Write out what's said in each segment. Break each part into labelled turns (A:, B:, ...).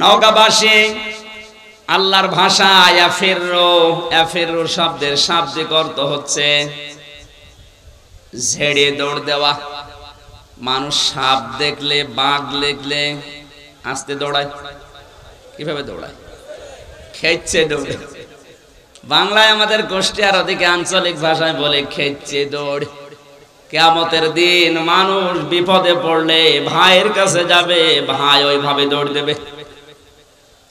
A: নওগাঁবাসী আল্লাহর ভাষা ইয়াফিরু শব্দের শাব্দিক অর্থ হচ্ছে ঝেড়ে দৌড় দেওয়া। মানুষ সাপ দেখলে বাঘ দেখলে আস্তে দৌড়ায়। কিভাবে দৌড়ায়? খেচ্ছে দৌড়ে। বাংলায় আমাদের কুষ্টিয়ার ওদিকে আঞ্চলিক ভাষায় বলে খেচ্ছে দৌড়। কিয়ামতের দিন মানুষ বিপদে পড়লে ভাইয়ের কাছে যাবে, ভাই ওইভাবে দৌড় দেবে।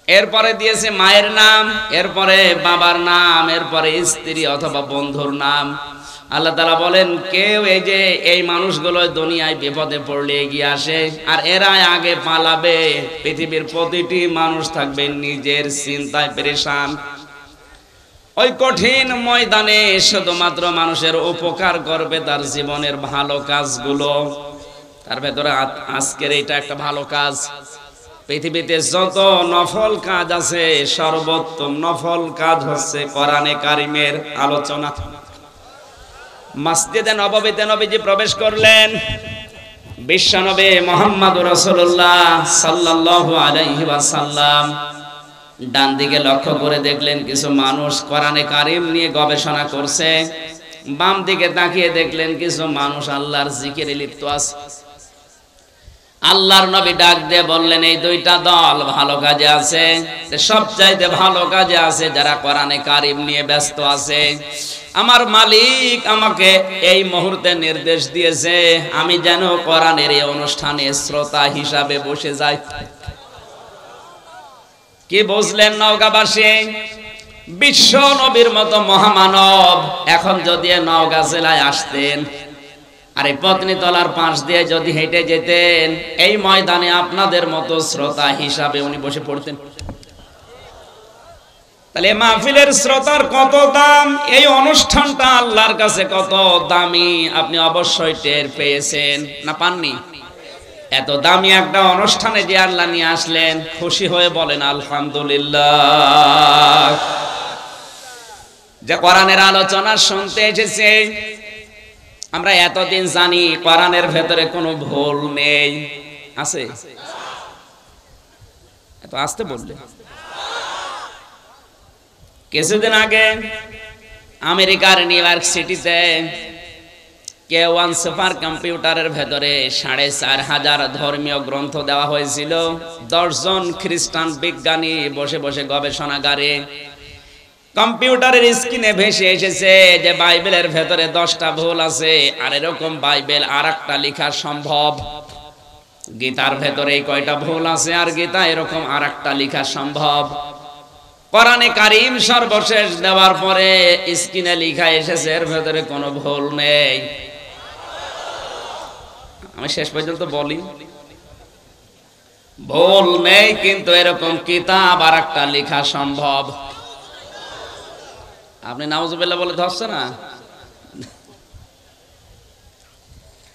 A: এরপরে দিয়েছে মায়ের নাম, এরপরে বাবার নাম, এরপরে স্ত্রী অথবা বন্ধুর নাম। আল্লাহ তাআলা বলেন, কেউ এই যে এই মানুষগুলো দুনিয়ায় বিপদে পড়লে এগিয়ে আসে আর এরাই আগে পালাবে। পৃথিবীর প্রতিটি মানুষ থাকবে নিজের চিন্তায় পেরেশান। ওই কঠিন ময়দানে শুধুমাত্র মানুষের উপকার করবে তার জীবনের ভালো কাজগুলো। তার ভেতরে আজকের এইটা একটা ভালো কাজ। পৃথিবীতে যত নফল কাজ আছে সর্বোত্তম নফল কাজ হচ্ছে কোরআনে কারিমের আলোচনা। মসজিদে নববীতে নবীজি প্রবেশ করলেন। বিশ্বনবী মুহাম্মদুর রাসূলুল্লাহ সাল্লাল্লাহু আলাইহি ওয়াসাল্লাম ডান দিকে লক্ষ্য করে দেখলেন কিছু মানুষ কোরআনে কারিম নিয়ে গবেষণা করছে। বাম দিকে তাকিয়ে দেখলেন কিছু মানুষ আল্লাহর জিকিরে লিপ্ত আছে। আল্লাহর নবী ডাক দিয়ে বললেন, এই দুইটা দল ভালো কাজে আছে। সবচাইতে ভালো কাজে আছে যারা কোরআনে কারিম নিয়ে ব্যস্ত আছে। আমার মালিক আমাকে এই মুহূর্তে নির্দেশ দিয়েছে আমি যেন কোরআনের এই অনুষ্ঠানে শ্রোতা হিসাবে বসে যাই। কি বুঝলেন নওগাঁবাসী? বিশ্ব নবীর মতো মহামানব এখন যদি নওগাঁ জেলায় আসতেন আর এই পত্নীতলার পাশ দিয়ে যদি হেঁটে যেতেন, এই ময়দানে আপনাদের মতো শ্রোতা হিসাবে উনি বসে পড়তেন। তাহলে মাহফিলের শ্রোতার কত দাম, এই অনুষ্ঠানটা আল্লাহর কাছে কত দামি আপনি অবশ্যই টের পেয়েছেন না পাননি? এত দামি একটা অনুষ্ঠানে যে আল্লাহ নিয়ে আসলেন, খুশি হয়ে বলেন আলহামদুলিল্লাহ। যে কোরআনের আলোচনা শুনতে এসেছে, আমরা এতদিন জানি কোরআনের ভেতরে কোনো ভুল নেই। আছে? এত আসতে বললে। কিছুদিন আগে আমেরিকার নিউ ইয়র্ক সিটিতে K1 সুপার কম্পিউটারের ভেতরে ৪৫০০ ধর্মীয় গ্রন্থ দেওয়া হয়েছিল। ১০ জন খ্রিস্টান বিজ্ঞানী বসে বসে গবেষণাগারে কম্পিউটারের স্ক্রিনে ভেসে এসেছে যে বাইবেলের ভেতরে ১০টা ভুল আছে, আর এরকম বাইবেল আর একটা লেখা সম্ভব। গীতার ভেতরে কয়টা ভুল আছে আর গীতা এরকম আর একটা লেখা সম্ভব। কোরআনে কারিম সর্বশেষ দেওয়ার পরে স্ক্রিনে লেখা এসেছে এর ভেতরে কোনো ভুল নেই। আমি শেষ পর্যন্ত বলি, ভুল নেই, কিন্তু এরকম কিতাব আর একটা লেখা সম্ভব। আপনি নাউজুবিল্লাহ বলে ধরছে না?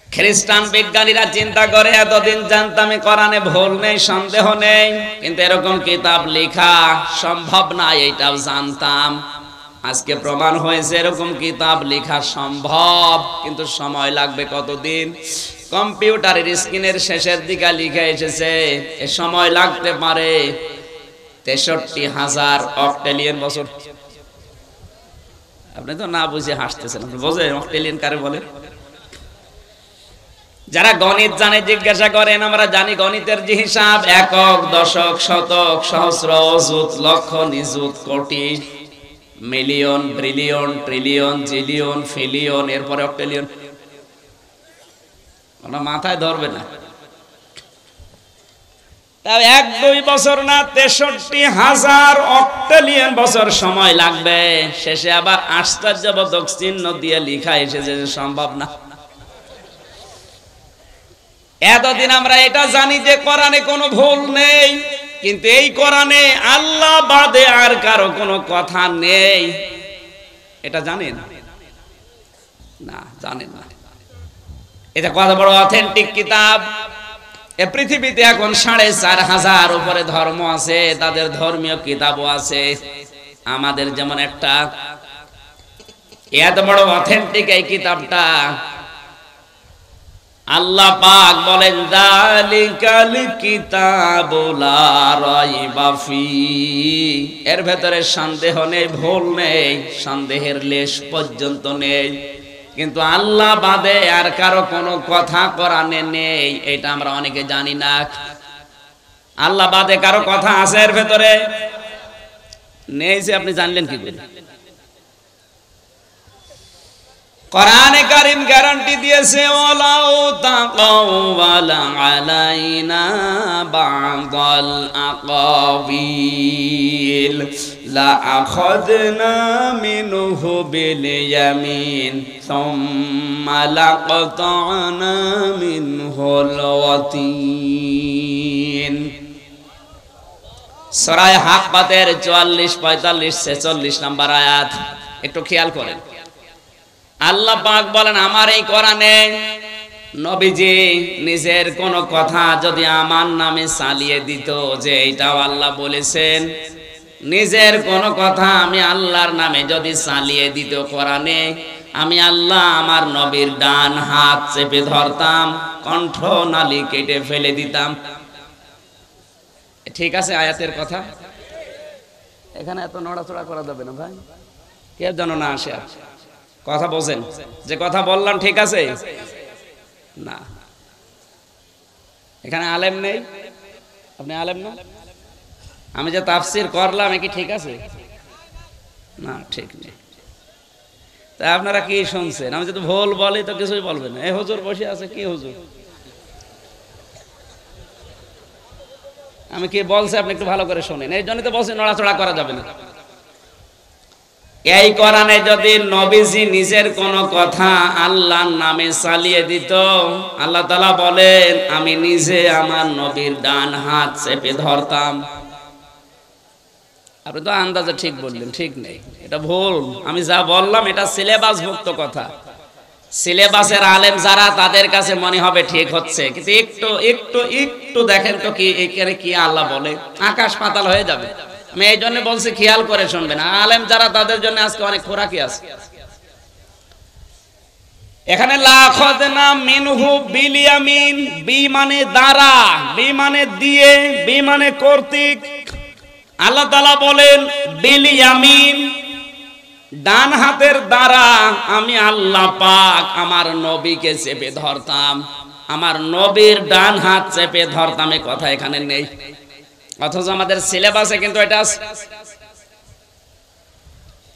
A: খ্রিস্টান বিজ্ঞানীরা চিন্তা করে এতদিন জানতাম কোরআনে ভুল নেই, সন্দেহ নেই, কিন্তু এরকম কিতাব লেখা সম্ভব না এটাও জানতাম। আজকে প্রমাণ হয়েছে এরকম কিতাব লেখা সম্ভব, কিন্তু সময় লাগবে কতদিন? কম্পিউটারের স্ক্রিনের শেষের দিকে লেখা এসেছে এ সময় লাগতে পারে ৬৩,০০০ অক্টেলিয়ান বছর। আপনি তো না বুঝে হাসতেছেন, আপনি বোঝেন অক্টেলিয়ান কারে বলে? যারা গণিত জানে জিজ্ঞাসা করেন। আমরা জানি গণিতের যে হিসাব একক, দশক, শতক, সহস্র, অযুত, লক্ষ, নিযুত, কোটি, million, billion, trillion, zillion, pillion, এরপরে অক্টেলিয়ন। ওটা মাথায় ধরবে না। তাও ১-২ বছর না, ৬৩,০০০ অক্টেলিয়ন বছর সময় লাগবে। শেষে আবার আশ্চর্যবোধক চিহ্ন দিয়ে লেখা এসেছে যে সম্ভব না। এতদিন আমরা এটা জানি যে কোরআনে কোনো ভুল নেই, কিন্তু এই কোরআনে আল্লাহ বাদে আর কারো কোনো কথা নেই, এটা জানেন না? জানেন না? এটা কত বড় অথেন্টিক কিতাব। এ পৃথিবীতে এখন ৪৫০০ উপরে ধর্ম আছে, তাদের ধর্মীয় কিতাবও আছে। আমাদের যেমন একটা এত বড় অথেন্টিক এই কিতাবটা আল্লাহ পাক বলেন যালিকাল কিতাবু লা রাইবা ফি, এর ভেতরে সন্দেহ নেই, ভুল নেই, সন্দেহের লেশ পর্যন্ত নেই। কিন্তু আল্লাহ বাদে আর কারো কোনো কথা কোরআনে নেই, এটা আমরা অনেকে জানি না। আল্লাহ বাদে কারো কথা আছে এর ভেতরে নেই, যে আপনি জানলেন কি করে? কোরআনে কারীম গ্যারান্টি দিয়েছে ওয়ালাউ তাকাওয়ালা আলাইনা বা'দাল আকাবিল লা আখাযনা মিনহু বিল ইয়ামিন সুম্মা লাকাতা'না মিনহুল ওয়াতিন। সূরা হাক্কাতের 44, 45, 46 নম্বর আয়াত একটু খেয়াল করেন। আল্লাহ পাক বলেন আমার এই কোরআনে নবীজি নিজের কোন কথা যদি আমার নামে চালিয়ে দিত যে এইটাও আল্লাহ বলেছেন, নিজের কোন কথা আমি আল্লাহর নামে যদি চালিয়ে দিত কোরআনে, আমি আল্লাহ আমার নবীর ডান হাত চেপে ধরতাম, কণ্ঠ নালী কেটে ফেলে দিতাম। ঠিক আছে আয়াতের কথা? এখানে এত নড়াচড়া করা যাবে না ভাই, কেউ যেন না আসে। কথা বলছেন যে কথা বললাম ঠিক আছে না? এখানে আলেম নেই, আপনি আলেম না? আমি যে তাফসীর করলাম কি ঠিক আছে না? ঠিক নেই। তা আপনারা কি শুনছেন? আমি যদি ভুল বলি তো কিছুই বলবেন না। এই হুজুর বসে আছে, কি হুজুর? আমি কি বলছি আপনি একটু ভালো করে শোনেন। এই জন্যই তো বলছি নড়াচড়া করা যাবে না। এই কোরআনে যদি নবীজি নিজের কোন কথা আল্লাহর নামে চালিয়ে দিত, আল্লাহ তাআলা বলেন আমি নিজে আমার নবীর ডান হাত চেপে ধরতাম। আপনি তো আন্দাজে ঠিক বললেন, ঠিক নেই, এটা ভুল। আমি যা বললাম এটা সিলেবাসভুক্ত কথা। সিলেবাসের আলেম যারা তাদের কাছে মনে হবে ঠিক হচ্ছে, কিন্তু একটু একটু একটু দেখেন তো কি এখানে কি আল্লাহ বলে, আকাশ পাতাল হয়ে যাবে। আমি এই জন্য বলছি খেয়াল করে শুনবেন। আলেম যারা তাদের জন্য আজকে অনেক খোরাকি আছে। এখানে লাখাযনা মিনহু বিল ইয়ামিন, বি মানে দ্বারা, বি মানে দিয়ে, বি মানে কর্তৃক। আল্লাহ তাআলা বলেন বিল ইয়ামিন, ডান হাতের দ্বারা আমি আল্লাহ পাক আমার নবীকে চেপে ধরতাম, আমার নবীর ডান হাত চেপে ধরতাম। এই কথা এখানে নেই, অথচ আমাদের সিলেবাসে কিন্তু এটা আছে।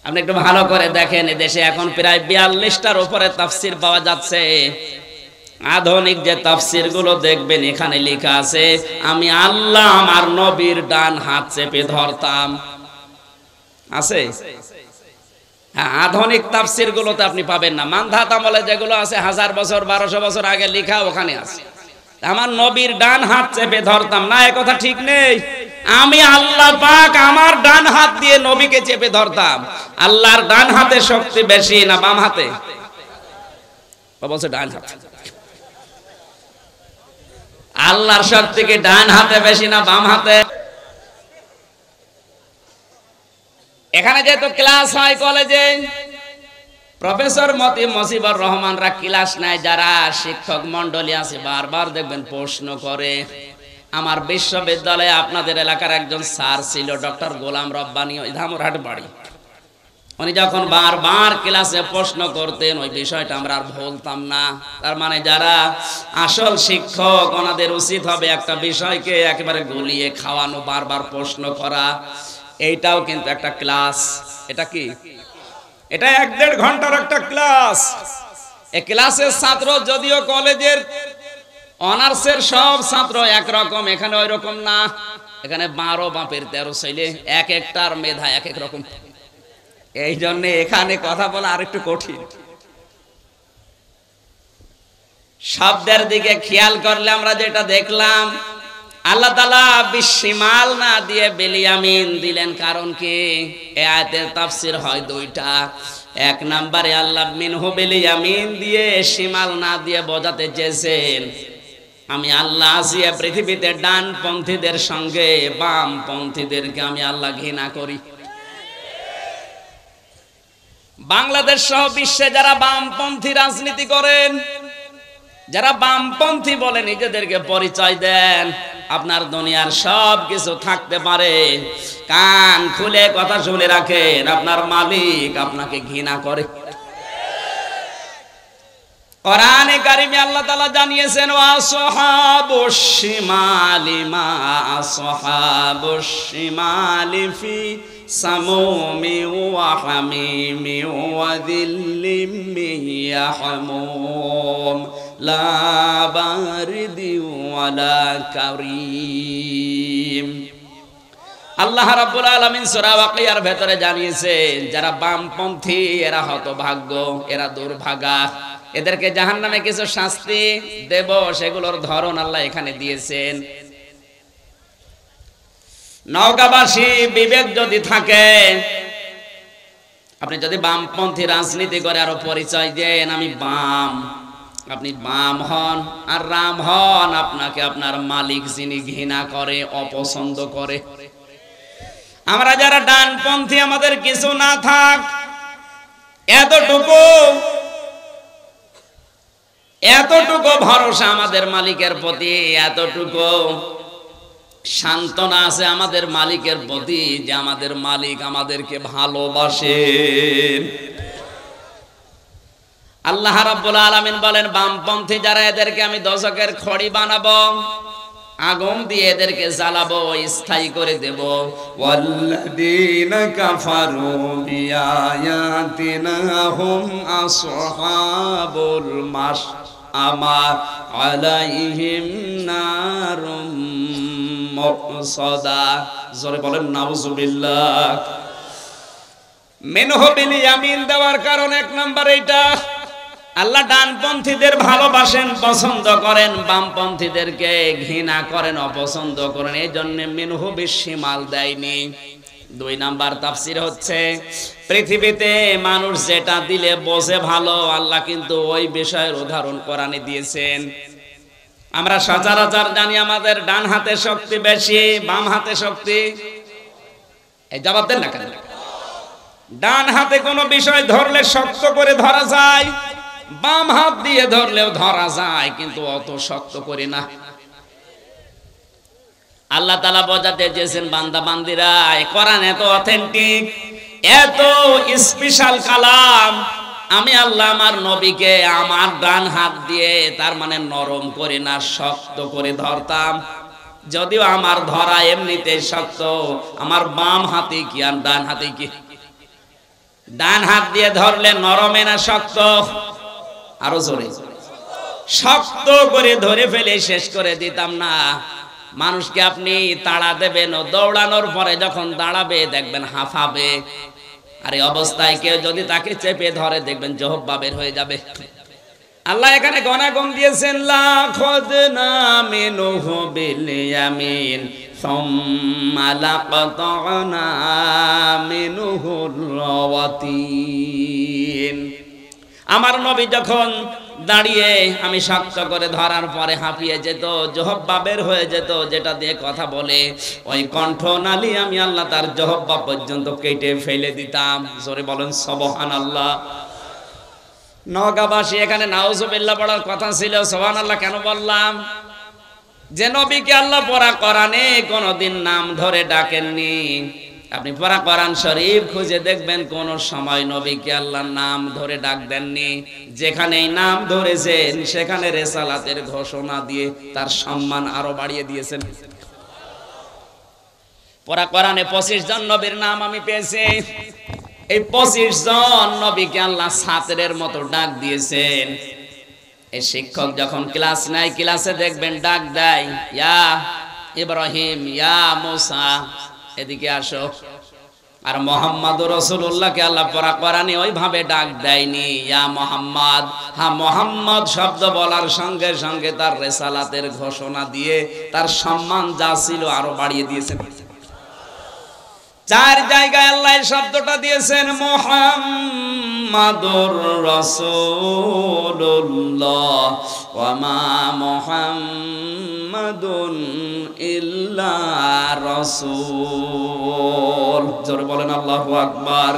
A: আপনি একটু ভালো করে দেখেন, দেশে এখন প্রায় 42টার উপরে তাফসীর পাওয়া যাচ্ছে। আধুনিক যে তাফসীর গুলো দেখবেন এখানে লেখা আছে আমি আল্লাহ আমার নবীর ডান হাত চেপে ধরতাম। আছে? হ্যাঁ, আধুনিক তাফসীর গুলোতে আপনি পাবেন না। মানধাত আমলে যেগুলো আছে 1000 বছর 1200 বছর আগে লেখা, ওখানে আছে আমার নবীর ডান হাত চেপে ধরতাম। না, এ কথা ঠিক নেই। আমি আল্লাহ পাক আমার ডান হাত দিয়ে নবীকে চেপে ধরতাম। আল্লাহর ডান হাতে শক্তি বেশি না বাম হাতে? বলছে ডান হাতে। আল্লাহর শক্তি কি ডান হাতে বেশি না বাম হাতে? এখানে যেহেতু ক্লাস হয় কলেজে, প্রফেসর মতি মজিবুর রহমানরা ক্লাস নেয়, যারা শিক্ষক মন্ডলী আছে বারবার দেখবেন প্রশ্ন করে। আমার বিশ্ববিদ্যালয়ে আপনাদের এলাকার একজন স্যার ছিল, ডক্টর গোলাম রব্বানী, ধামরাহাট বাড়ি। উনি যখন বারবার ক্লাসে প্রশ্ন করতেন ওই বিষয়টা আমরা আর বলতাম না। তার মানে যারা আসল শিক্ষক ওনাদের উচিত হবে একটা বিষয়কে একেবারে গুলিয়ে খাওয়ানো, বারবার প্রশ্ন করা। এইটাও কিন্তু একটা ক্লাস। এটা কি? এটা 1-1.5 ঘন্টার একটা ক্লাস। এই ক্লাসের ছাত্র যদিও কলেজের অনার্সের সব ছাত্র একরকম, এখানে ওই রকম না। এখানে 12 বাপের 13 ছেলে, এক একটার মেধা এক এক রকম। এই জন্য এখানে কথা বলা আর একটু কঠিন। শব্দের দিকে খেয়াল করলে আমরা যেটা দেখলাম, আল্লাহ তাআলা বিশিমাল না দিয়ে বিলিয়ামিন দিলেন। কারণ কি? এই আয়াতের তাফসীর হয় দুইটা। এক নম্বরে আল্লাহ মিনহু বিলিয়ামিন দিয়ে শিমাল না দিয়ে বোঝাতে চেয়েছেন আমি আল্লাহ আসিয়া পৃথিবীতে ডানপন্থীদের সঙ্গে বামপন্থীদেরকে আমি আল্লাহ ঘৃণা করি। বাংলাদেশ সহ বিশ্বে যারা বামপন্থী রাজনীতি করেন যারা বামপন্থী বলে নিজেদেরকে পরিচয় দেন, আপনার দুনিয়ার সব কিছু থাকতে পারে, কান খুলে কথা শুনে রাখেন, আপনার মালিক আপনাকে ঘৃণা করে। কোরআনে কারিমে আল্লাহ তাআলা জানিয়েছেন, ওয়াসহাবুশ শিমালি মা আসহাবুশ শিমালি ফি সামুমি ওয়া হামিমি ওয়া যিল্লিম মিন ইয়াহমুম লা বারিদি ওয়ালা কারীম। আল্লাহ রাব্বুল আলামিন সূরা ওয়াকিয়ার ভেতরে জানিয়েছেন, যারা বামপন্থী এরা হতভাগ্য, এরা দুর্ভাগা, এদেরকে জাহান্নামে কিছু শাস্তি দেব, সেগুলোর ধরন আল্লাহ এখানে দিয়েছেন। নওগাঁবাসী বিবেক যদি থাকে, আপনি যদি বামপন্থী রাজনীতি করে আরো পরিচয় দেন আমি বাম, আপনি বাম হন আর রাম হন, আপনাকে আপনার মালিক যিনি ঘৃণা করে, অপছন্দ করে। আমরা যারা ডানপন্থী, আমাদের কিছু না থাক, এতটুকু ভরসা আমাদের মালিকের প্রতি, এতটুকু সান্ত্বনা আছে আমাদের মালিকের প্রতি যে আমাদের মালিক আমাদেরকে ভালোবাসেন। আল্লাহ রাব্বুল আলামিন বলেন, বামপন্থী যারা, এদেরকে আমি দোজখের খড়ি বানাবো, আগুন দিয়ে এদেরকে জ্বালাবো, স্থায়ী করে দেব। ওয়াল্লাযীনা কাফারু বিআয়াতিনা হুম আসহাবুল মাশআমা আলাইহিম নারুম মুসাদা। জোরে বলেন নাউযুবিল্লাহ। মিনহু বিল ইয়ামিন দেওয়ার কারণ এক নাম্বার এইটা, আল্লাহ ডানপন্থীদের ভালোবাসেন, পছন্দ করেন, বামপন্থীদেরকে ঘৃণা করেন, অপছন্দ করেন, এই জন্য মিনহু বিশিমাল দেয়নি। দুই নাম্বার তাফসীর হচ্ছে, পৃথিবীতে মানুষ যেটা দিলে বোঝে ভালো, আল্লাহ কিন্তু ওই বিষয়ের উদাহরণ কোরআনে দিয়েছেন। আমরা সচরাচর জানি আমাদের ডান হাতে শক্তি বেশি, বাম হাতে শক্তি, এই জবাব দেন না কেন? ডান হাতে কোনো বিষয় ধরলে শক্ত করে ধরা যায়, বাম হাত দিয়ে ধরলেও ধরা যায়, কিন্তু অত শক্ত করে না। আল্লাহ তাআলা বোঝাতে চেয়েছেন, বান্দা বান্দিরা, কোরআন এত অথেন্টিক, এত স্পেশাল কালাম, আমি আল্লাহ আমার নবীকে আমার ডান হাত দিয়ে, তার মানে নরম করে না, শক্ত করে ধরতাম। যদিও আমার ধরা এমনিতে শক্ত, আমার বাম হাতে কি আর ডান হাতে কি? ডান হাত দিয়ে ধরলে নরমে না শক্ত? আরো জোরে, শক্ত করে ধরে ফেলে শেষ করে দিতাম না। মানুষকে আপনি তাড়া দেবেন, দৌড়ানোর পরে যখন দাঁড়াবে দেখবেন হাঁফাবে, আর এই অবস্থায় কেউ যদি তাকে চেপে ধরে দেখবেন জহব্বা বের হয়ে যাবে। আল্লাহ এখানে গণাগণ দিয়েছেন, লাখাযনা মিনহু বিল ইয়ামিন সুম্মা লাকাতানা মিনহুল ওয়াতিন। আমার নবী যখন দাঁড়িয়ে আমি শক্ত করে ধরার পরে হাঁপিয়ে যেত, জহব্বা বের হয়ে যেত, যেটা দিয়ে কথা বলে, ওই কণ্ঠনালী আমি আল্লাহ তার জহব্বা পর্যন্ত কেটে ফেলে দিতাম। জোরে বলেন সুবহানাল্লাহ। নওগাঁবাসী এখানে নাউজুবিল্লাহ পড়ার কথা ছিল, সুবহানাল্লাহ কেন বললাম? যে নবীকে আল্লাহ পড়া কোরআনে কোনদিন নাম ধরে ডাকেননি। আপনি পড়া কোরআন শরীফ খুঁজে দেখবেন, কোন সময় নবীকে আল্লাহ নাম ধরে ডাক দেননি। যেখানেই নাম ধরেছেন সেখানে রিসালাতের ঘোষণা দিয়ে তার সম্মান আরো বাড়িয়ে দিয়েছেন। পড়া কোরআনে 25 জন নবীর নাম আমি পেয়েছি। এই 25 জন নবীকে আল্লাহ ছাত্রের মতো ডাক দিয়েছেন। এই শিক্ষক যখন ক্লাস নেয়, ক্লাসে দেখবেন ডাক দেয়, ইয়া ইব্রাহিম, ইয়া মুসা, এদিকে আসো। আর মুহাম্মাদুর রাসূলুল্লাহকে আল্লাহ পড়া কোরআনে ওইভাবে ডাক দেয়নি, ইয়া মুহাম্মদ। হ্যাঁ, মুহাম্মদ শব্দ বলার সঙ্গে সঙ্গে তার রিসালাতের ঘোষণা দিয়ে তার সম্মান যা ছিল আরো বাড়িয়ে দিয়েছেন। 4 জায়গায় আল্লাহ এই শব্দটা দিয়েছেন, মুহাম্মাদুর রাসূলুল্লাহ ওয়া মা মুহাম্মাদুন ইল্লা রাসূল। জোরে বলেন আল্লাহু আকবার।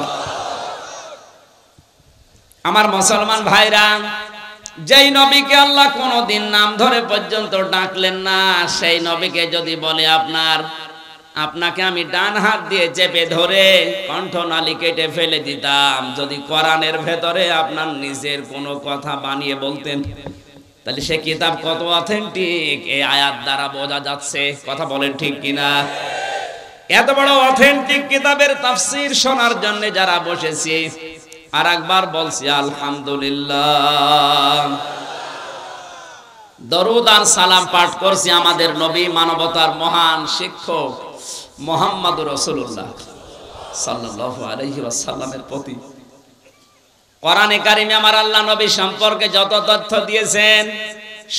A: আমার মুসলমান ভাইরা, যেই নবীকে আল্লাহ কোনোদিন নাম ধরে পর্যন্ত ডাকলেন না, সেই নবীকে যদি বলে আপনাকে আমি ডান হাত দিয়ে চেপে ধরে কণ্ঠনালী কেটে ফেলে দিতাম, যদি কোরআনের ভেতরে আপনার নিজের কোনো কথা বানিয়ে বলতেন, তাহলে সে কিতাব কত অথেন্টিক এই আয়াত দ্বারা বোঝা যাচ্ছে। কথা বলেন ঠিক কিনা? এত বড় অথেন্টিক কিতাবের তাফসীর শোনার জন্য যারা বসেছি, আর একবার বলছি আলহামদুলিল্লাহ। দরুদ আর সালাম পাঠ করছি আমাদের নবী, মানবতার মহান শিক্ষক মুহাম্মদুর রাসূলুল্লাহ সাল্লাল্লাহু আলাইহি ওয়াসাল্লামের প্রতি। কোরআনে কারিমে আমার আল্লাহ নবী সম্পর্কে যত তথ্য দিয়েছেন,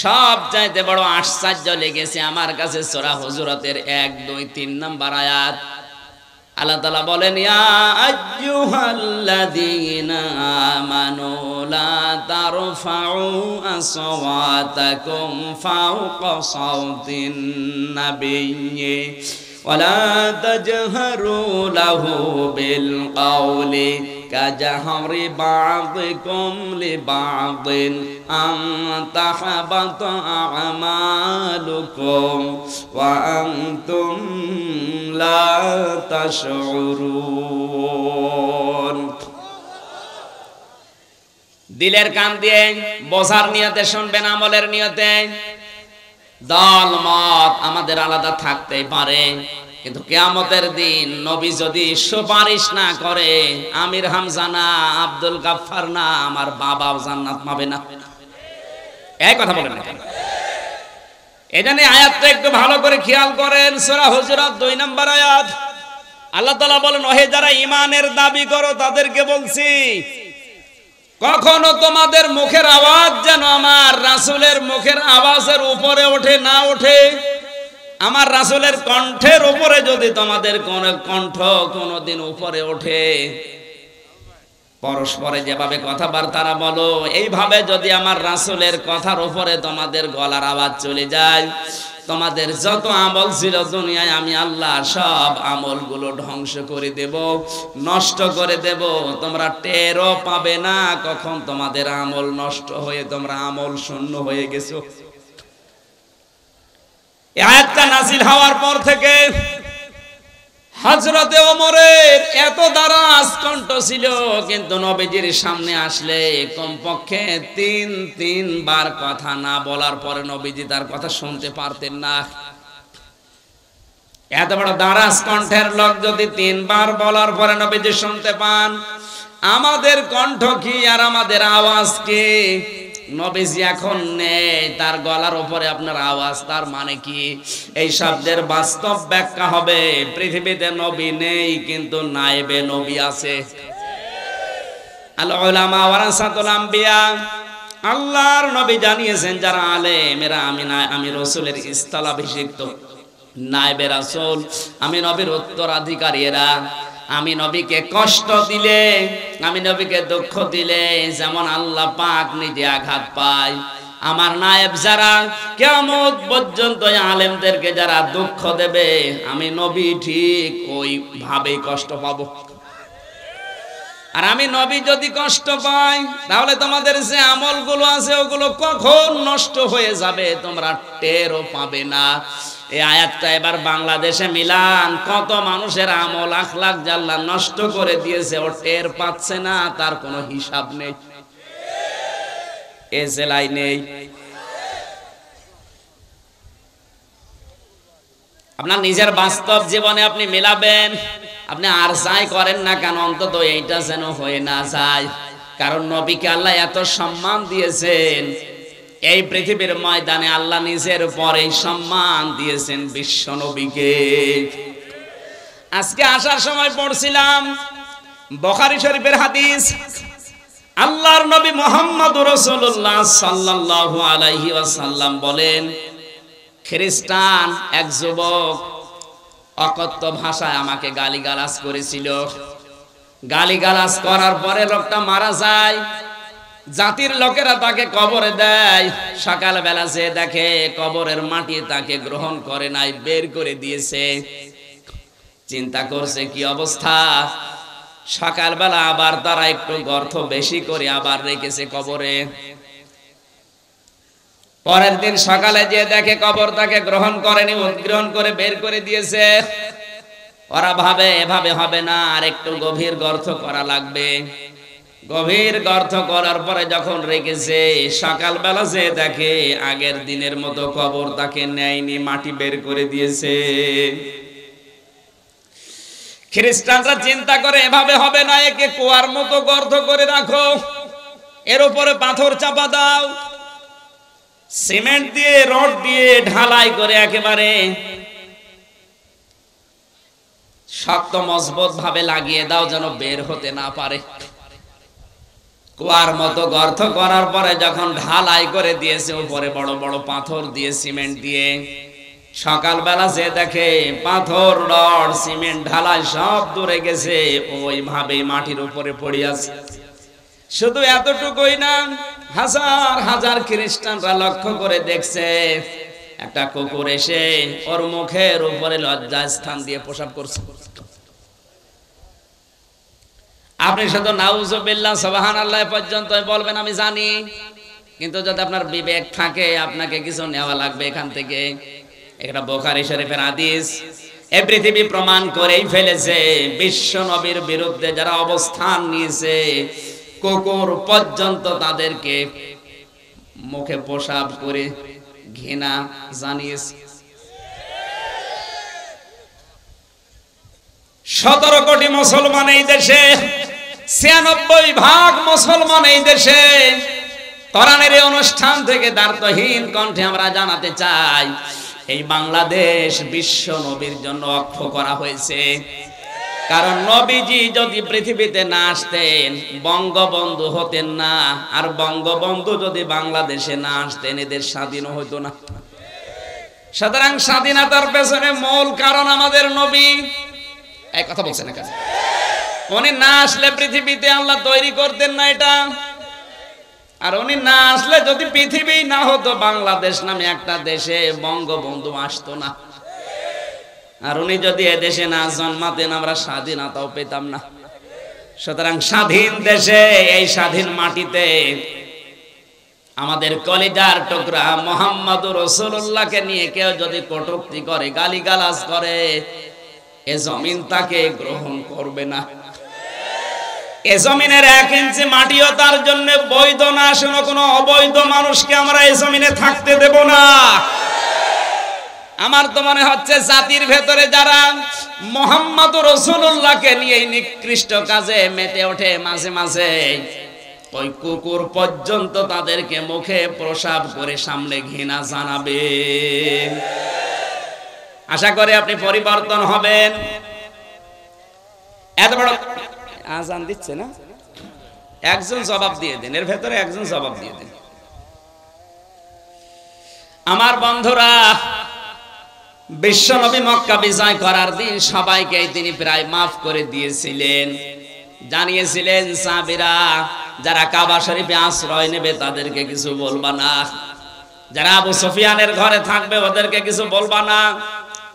A: সব চাইতে বড় আশ্চর্য লেগেছে আমার কাছে সূরা হুজুরাতের 1, 2, 3 নম্বর আয়াত। আল্লাহ তাআলা বলেন, ইয়া আইয়ুহাল্লাযীনা আমানু লা তারফাউ আসওয়াতাকুম ফাওকা সাওতিন নাবিয়্যি ওয়ালা তাজহারু লাহু বিল কওলি কাজাহরি বা'দিকুম লিবা'দিন আন তাহবাতা আমালুকুম ওয়া আনতুম লা তাশউরুন। দিলের কান দিয়ে বোঝার নিয়তে শুনবেন, আমলের নিয়তে। দল মত আমাদের আলাদা থাকতেই পারে, কিন্তু কিয়ামতের দিন নবী যদি সুপারিশ না করে, আমির হামজা না, আব্দুল গাফফার না, আমার বাবাও জান্নাত পাবে না। এই কথা বলেন না কেন? এখানে আয়াতটা একটু ভালো করে খেয়াল করেন। সূরা হুজুরাত 2 নম্বর আয়াত। আল্লাহ তাআলা বলেন, ওহে যারা ঈমানের দাবি করো তাদেরকে বলছি, কখনো তোমাদের মুখের আওয়াজ যেন আমার রাসূলের মুখের আওয়াজের উপরে ওঠে না ওঠে। আমার রাসূলের কণ্ঠের উপরে যদি তোমাদের কোন কণ্ঠ কোনদিন উপরে ওঠে, পরস্পরে যেভাবে কথাবার্তা বলো, এইভাবে যদি আমার রাসূলের কথার উপরে তোমাদের গলার আওয়াজ চলে যায়, তোমাদের যত আমল ছিল দুনিয়ায় আমি আল্লাহ সব আমলগুলো ধ্বংস করে দেব, নষ্ট করে দেব। তোমরা টেরও পাবে না কখন তোমাদের আমল নষ্ট হয়ে তোমরা আমল শূন্য হয়ে গেছো। এই আয়াতটা নাযিল হওয়ার পর থেকে হযরতে ওমরের এত দারাজ কণ্ঠ ছিল, কিন্তু নবীজির সামনে আসলে কমপক্ষে 3 বার কথা না বলার পরে নবীজি তার কথা শুনতে পারতেন না। এত বড় দারাজ কণ্ঠের লোক যদি 3 বার বলার পরে নবীজি শুনতে পান, আমাদের কণ্ঠ কি আর আমাদের আওয়াজ কি? নবীজি এখন নেই, তার গলার উপরে আপনার আওয়াজ, তার মানে কি? এই শব্দের বাস্তব ব্যাখ্যা হবে, পৃথিবীতে নবী নেই কিন্তু নায়েবে নবী আছে। আল উলামা ওয়ারাসাতুল আম্বিয়া। আল্লাহর নবী জানিয়েছেন, যারা আলেম এরা আমি রাসূলের স্থলাভিষিক্ত নায়েবে রাসূল, আমি নবীর উত্তরাধিকারী। এরা আমি নবীকে কষ্ট দিলে, আমি নবীকে দুঃখ দিলে যেমন আল্লাহ পাক নিজে আঘাত পায়, আমার নায়েব যারা কিয়ামত পর্যন্ত আলেমদেরকে যারা দুঃখ দেবে, আমি নবী ঠিক ওই ভাবেই কষ্ট পাবো। আর আমি নবী যদি কষ্ট পাই, তাহলে তোমাদের যে আমলগুলো আছে ওগুলো কখন নষ্ট হয়ে যাবে তোমরা টেরও পাবে না। এই আয়াতটা এবার বাংলাদেশে মিলান, কত মানুষের আমল আখলাক আল্লাহ নষ্ট করে দিয়েছে, ও টের পাচ্ছে না, তার কোনো হিসাব নেই, এ জেলায় নেই। আপনার নিজের বাস্তব জীবনে আপনি মেলাবেন, আপনি আর যাই করেন না কেন অন্তত এইটা যেন হয়ে না যায়। কারণ নবীকে আল্লাহ এত সম্মান দিয়েছেন, এই পৃথিবীর ময়দানে আল্লাহ নিজের পরে সম্মান দিয়েছেন বিশ্ব নবীকে। আজকে আসার সময় পড়ছিলাম বুখারী শরীফের হাদিস, আল্লাহর নবী মুহাম্মদুর রাসূলুল্লাহ সাল্লাল্লাহু আলাইহি ওয়াসাল্লাম বলেন, খ্রিস্টান এক যুবক অকথ্য ভাষায় আমাকে গালিগালাজ করেছিল। গালিগালাজ করার পরে লোকটা মারা যায়, জাতির লোকেরা তাকে কবরে দেয়। সকালবেলা সে দেখে কবরের মাটি তাকে গ্রহণ করে নাই, বের করে দিয়েছে। চিন্তা করছে কি অবস্থা। সকালবেলা আবার তারা একটু গর্ত বেশি করে আবার রেখেছে কবরে। পরের দিন সকালে যে দেখে কবর তাকে গ্রহণ করেনি, উদ্গ্রহণ করে বের করে দিয়েছে। ওরা ভাবে এভাবে হবে না, আর একটু গভীর গর্ত করা লাগবে। গভীর গর্ত করার পরে যখন রেখেছে, সকালবেলা যে দেখে আগের দিনের মতো কবর তাকে নেয়নি, মাটি বের করে দিয়েছে। খ্রিস্টানরা চিন্তা করে এভাবে হবে না, একে কুয়ার মতো গর্ত করে রাখো, এর উপরে পাথর চাপা দাও, সিমেন্ট দিয়ে রড দিয়ে ঢালাই করে একেবারে শক্ত মজবুত ভাবে লাগিয়ে দাও, যেন বের হতে না পারে। কুয়ার মতো গর্ত করার পরে যখন ঢালাই করে দিয়েছে, উপরে বড় বড় পাথর দিয়ে সিমেন্ট দিয়ে, সকালবেলা যে দেখে পাথর রড সিমেন্ট ঢালাই সব দূরে গেছে, ওইভাবে মাটির উপরে পড়ে আছে। শুধু এতটুকুই না, হাজার হাজার খ্রিস্টানরা লক্ষ্য করে দেখছে, একটা কুকুর এসে ওর মুখের উপরে লজ্জা স্থান দিয়ে পেশাব করছে। আপনি শুধু নাউজুবিল্লাহ সুবহানাল্লাহ পর্যন্ত বলবেন আমি জানি, কিন্তু যদি আপনার বিবেক থাকে, আপনাকে কিছু নেওয়া লাগবে এখান থেকে। এটা বুখারী শরীফের হাদিস। এই পৃথিবী প্রমাণ করেই ফেলেছে, বিশ্ব নবীর বিরুদ্ধে যারা অবস্থান নিয়েছে, কুকুর পর্যন্ত তাদেরকে মুখে পেশাব করে ঘৃণা জানিয়েছে। 17 কোটি মুসলমান এই দেশে, 96% মুসলমান এই দেশে। কোরআনের এই অনুষ্ঠান থেকে দ্বার্থহীন কণ্ঠে আমরা জানাতে চাই, এই বাংলাদেশ বিশ্ব নবীর জন্য অক্ষ করা হয়েছে। কারণ নবীজি যদি পৃথিবীতে না আসতেন, বঙ্গবন্ধু হতেন না, আর বঙ্গবন্ধু যদি বাংলাদেশে না আসতেন, এদের স্বাধীন হতো না। সুতরাং স্বাধীনতার পেছনে মূল কারণ আমাদের নবী। এই কথা বলছেন না, উনি না আসলে পৃথিবীতে আল্লাহ তৈরি করতেন না এটা। আর উনি না আসলে যদি পৃথিবী না হতো, বাংলাদেশ নামে একটা দেশে বঙ্গবন্ধু আসতো না। আর উনি যদি এদেশে না জন্মাতেন, আমরা স্বাধীনতাও পেতাম না। সুতরাং স্বাধীন দেশে, এই স্বাধীন মাটিতে আমাদের কলিজার টুকরা মুহাম্মদুর রাসূলুল্লাহকে নিয়ে কেউ যদি কটূক্তি করে, গালিগালাজ করে, এ জমিন তাকে গ্রহণ করবে না। এ জমিনের 1 ইঞ্চি মাটিও তার জন্য বৈধ না। শোনো, কোনো অবৈধ মানুষকে আমরা এই জমিনে থাকতে দেব না। আমার তো মনে হচ্ছে জাতির ভেতরে যারা মুহাম্মদুর রাসূলুল্লাহকে নিয়ে নিকৃষ্ট কাজে মেতে ওঠে, মাঝে মাঝে ওই কুকুর পর্যন্ত তাদেরকে মুখে প্রসাব করে সামনে ঘৃণা জানাবে। আশা করি আপনি পরিবর্তন হবেন। এত বড় আজান দিচ্ছে না, একজন জবাব দিয়ে দেন, এর ভেতরে একজন জবাব দিয়ে দেন। আমার বন্ধুরা, বিশ্বনবী মক্কা বিজয় করার দিন সবাইকে তিনি প্রায় মাফ করে দিয়েছিলেন। জানিয়েছিলেন, সাহাবীরা যারা কাবা শরীফে আশ্রয় নেবে তাদেরকে কিছু বলবা না, যারা আবু সুফিয়ানের ঘরে থাকবে ওদেরকে কিছু বলবা না,